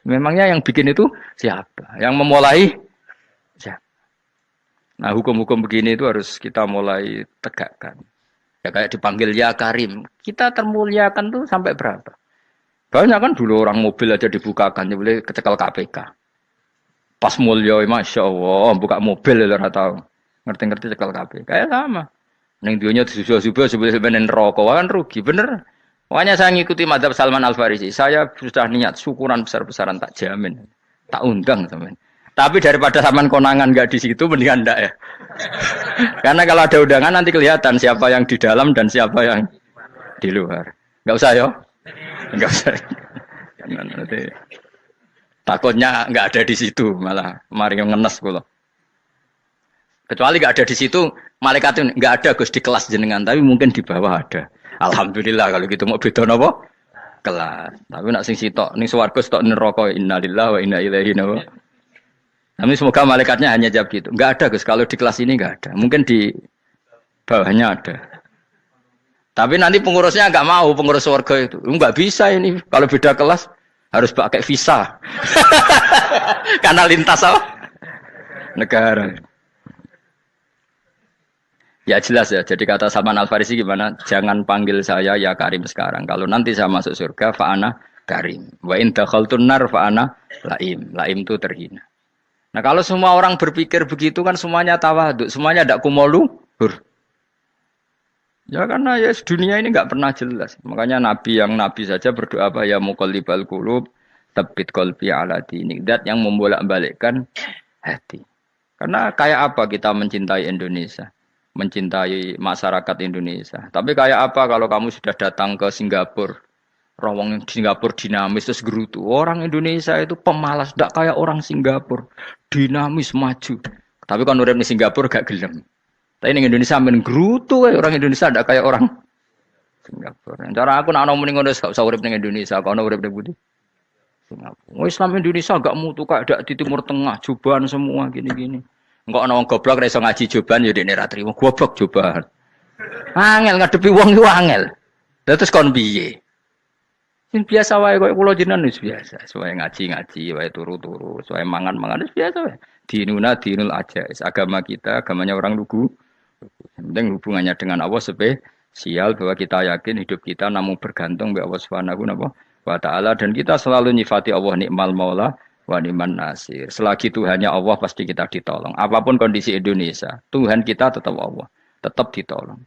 Memangnya yang bikin itu siapa? Yang memulai siapa? Nah, hukum-hukum begini itu harus kita mulai tegakkan. Ya kayak dipanggil ya Karim. Kita termuliakan tuh sampai berapa? Banyak kan dulu orang mobil aja dibukakan, dia boleh kecekel KPK. Pas mulia, masya Allah, buka mobil ya tahu, ngerti-ngerti cekal KPK. Kayak sama. Neng dunia subuh-subuh sebelum rokok kan rugi, bener. Makanya saya ngikuti madhab Salman Al Farisi. Saya sudah niat syukuran besar-besaran tak jamin, tak undang teman. Tapi daripada saman konangan nggak di situ, mendingan ndak ya. Karena kalau ada undangan nanti kelihatan siapa yang di dalam dan siapa yang di luar. Nggak usah yo, nggak usah. Nanti. Takutnya nggak ada di situ, malah mari ngenes kula. Kecuali nggak ada di situ, malaikat nggak ada Gus di kelas jenengan, tapi mungkin di bawah ada. Alhamdulillah kalau gitu mau beda napa? Kelas. Tapi nak sing sitok ning swarga sitok neraka innalillahi wa inna ilaihi raji'un. Tapi semoga malaikatnya hanya jawab gitu. Nggak ada Gus, kalau di kelas ini nggak ada. Mungkin di bawahnya ada. Tapi nanti pengurusnya nggak mau, pengurus swarga itu. Nggak bisa ini kalau beda kelas. Harus pakai visa. Karena lintas apa? Negara. Ya jelas ya. Jadi kata Salman Al Farisi gimana? Jangan panggil saya ya Karim sekarang. Kalau nanti saya masuk surga, fa'ana Karim. Wa in dakhaltun nar fa'ana Laim. Laim itu terhina. Nah kalau semua orang berpikir begitu kan semuanya tawaduk. Semuanya tidak kumoluhur. Ya karena ya dunia ini nggak pernah jelas. Makanya Nabi saja berdoa apa ya muqallibal qulub tsabbit qalbi ala dinik. Dat yang membolak-balikkan hati. Karena kayak apa kita mencintai Indonesia, mencintai masyarakat Indonesia. Tapi kayak apa kalau kamu sudah datang ke Singapura, rawang Singapura dinamis terus gerutu. Orang Indonesia itu pemalas, tidak kayak orang Singapura, dinamis maju. Tapi kan urip di Singapura gak gelem. Tapi di Indonesia men gerutu, orang Indonesia tidak kayak orang Singapura. Cara aku nak ngomong ngono gak usah urip ning Indonesia, kalau urip ning Budi. Singapura. Islam Indonesia gak mutu kayak di Timur Tengah, jubahan semua gini-gini. Enggak ana wong goblok ra iso ngaji jubahan ya dekne ra trimo. Goblok jubahan. Angel ngadepi wong iku angel. Lah terus kon piye? Sing biasa wae koyo kula jenengan wis biasa. Suwe ngaji-ngaji, wae turu-turu, suwe mangan-mangan wis biasa wae. Dinul ajais. Agama kita, agamanya orang lugu. Yang penting hubungannya dengan Allah spesial bahwa kita yakin hidup kita namun bergantung kepada Allah Subhanahu wa taala dan kita selalu nyifati Allah nikmal maula wa ni'man nasir. Selagi Tuhannya Allah pasti kita ditolong. Apapun kondisi Indonesia, Tuhan kita tetap Allah, tetap ditolong.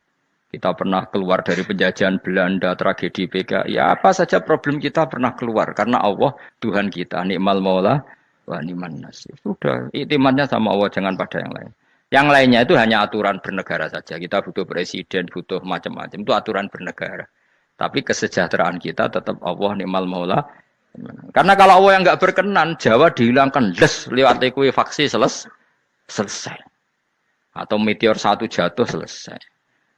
Kita pernah keluar dari penjajahan Belanda, tragedi PKI, ya apa saja problem kita pernah keluar karena Allah Tuhan kita nikmal maula wa ni'man nasir. Sudah, iktimatnya sama Allah, jangan pada yang lain. Yang lainnya itu hanya aturan bernegara saja. Kita butuh presiden, butuh macam-macam. Itu aturan bernegara. Tapi kesejahteraan kita tetap Allah ni'mal maula. Karena kalau Allah yang enggak berkenan, Jawa dihilangkan les lewat likuifaksi selesai. Atau meteor satu jatuh selesai.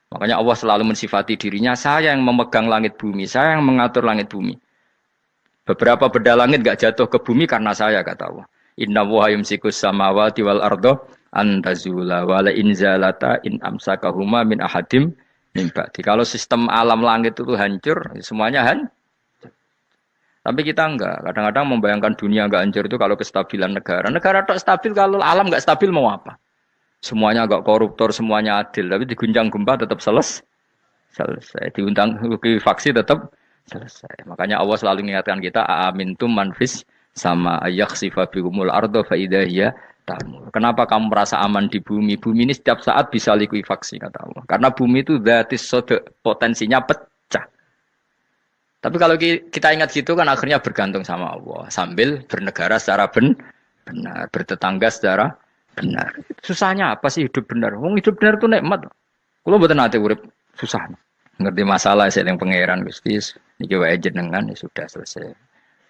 Makanya Allah selalu mensifati dirinya, saya yang memegang langit bumi, saya yang mengatur langit bumi. Beberapa benda langit enggak jatuh ke bumi karena saya, kata Allah. Inna wa yumsikus samawati wal ardo antazula wala inzalata in amsakahuma min ahadim min ba'di. Kalau sistem alam langit itu hancur, semuanya hancur. Tapi kita enggak. Kadang-kadang membayangkan dunia enggak hancur itu kalau kestabilan negara. Negara tak stabil, kalau alam enggak stabil mau apa? Semuanya enggak koruptor, semuanya adil. Tapi diguncang gempa tetap selesai. Diundang faksi tetap selesai. Makanya Allah selalu mengingatkan kita, aamintum manfis sama yakhsifa bihumul ardo fa idza hiya tamur. Kenapa kamu merasa aman di bumi? Bumi ini setiap saat bisa likuifaksi kata Allah. Karena bumi itu dzatis sode, potensinya pecah. Tapi kalau kita ingat situ kan akhirnya bergantung sama Allah sambil bernegara secara benar, bertetangga secara benar. Susahnya apa sih hidup benar? Wong hidup benar itu nikmat. Kalau mboten nate urip susah. Ngerti masalah saya yang pangeran Gusti niki wae jenengan ya sudah selesai.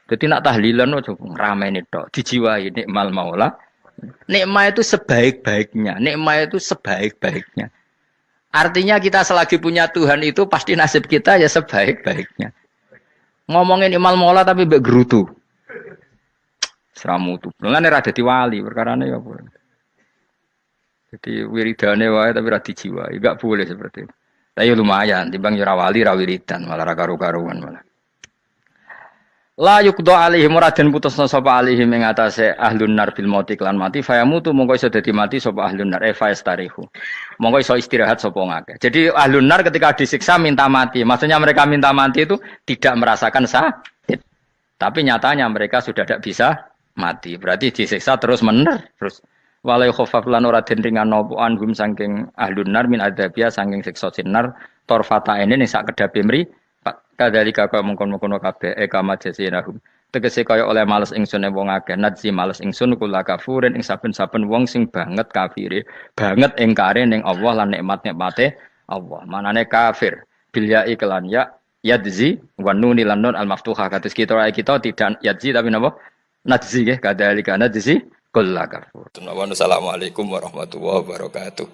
Jadi nak tahlilan ojo ngrameni tok, dijiwai nikmal maula. Nikmat itu sebaik-baiknya, nikmat itu sebaik-baiknya. Artinya kita selagi punya Tuhan itu pasti nasib kita ya sebaik-baiknya. Ngomongin imal maula tapi mbek gerutu. Seramutu. Mulane ra dadi wali perkarane ya apa. Jadi wiridane wae tapi ra dijiwai, enggak boleh seperti itu. Tapi lumayan, timbang ora wali ra wiridan, malah ra karu-karuan malah. La yuqda alaihim raden putusna sapa alaihim ing atase ahlun nar bil mauti lan mati fayamutu mongko iso dadi mati sapa ahlun nar fayastarihu. Mongko iso istirahat sapa ngake. Jadi ahlun nar ketika disiksa minta mati. Maksudnya mereka minta mati itu tidak merasakan sakit. Tapi nyatanya mereka sudah tidak bisa mati. Berarti disiksa terus terus walai khafaf lan ora den ringan napa anhum saking ahlun nar min adzabia saking siksa sinar torfata ini sak kedape mri kadalika kaya mungkon-mungkon kabeh kama jasinahum tegese kaya oleh males ingsun wong akeh nadzi males ingsun kula kafurin ing saben-saben wong sing banget kafire banget ingkare ning Allah lan nikmat-nikmate Allah manane kafir bil ya iklan ya yadzi wa nun lan nun al maftuhah kados kita tidak yadzi tapi napa nadzi nggih kadalika nadzi kula kafur. Assalamualaikum warahmatullahi wabarakatuh.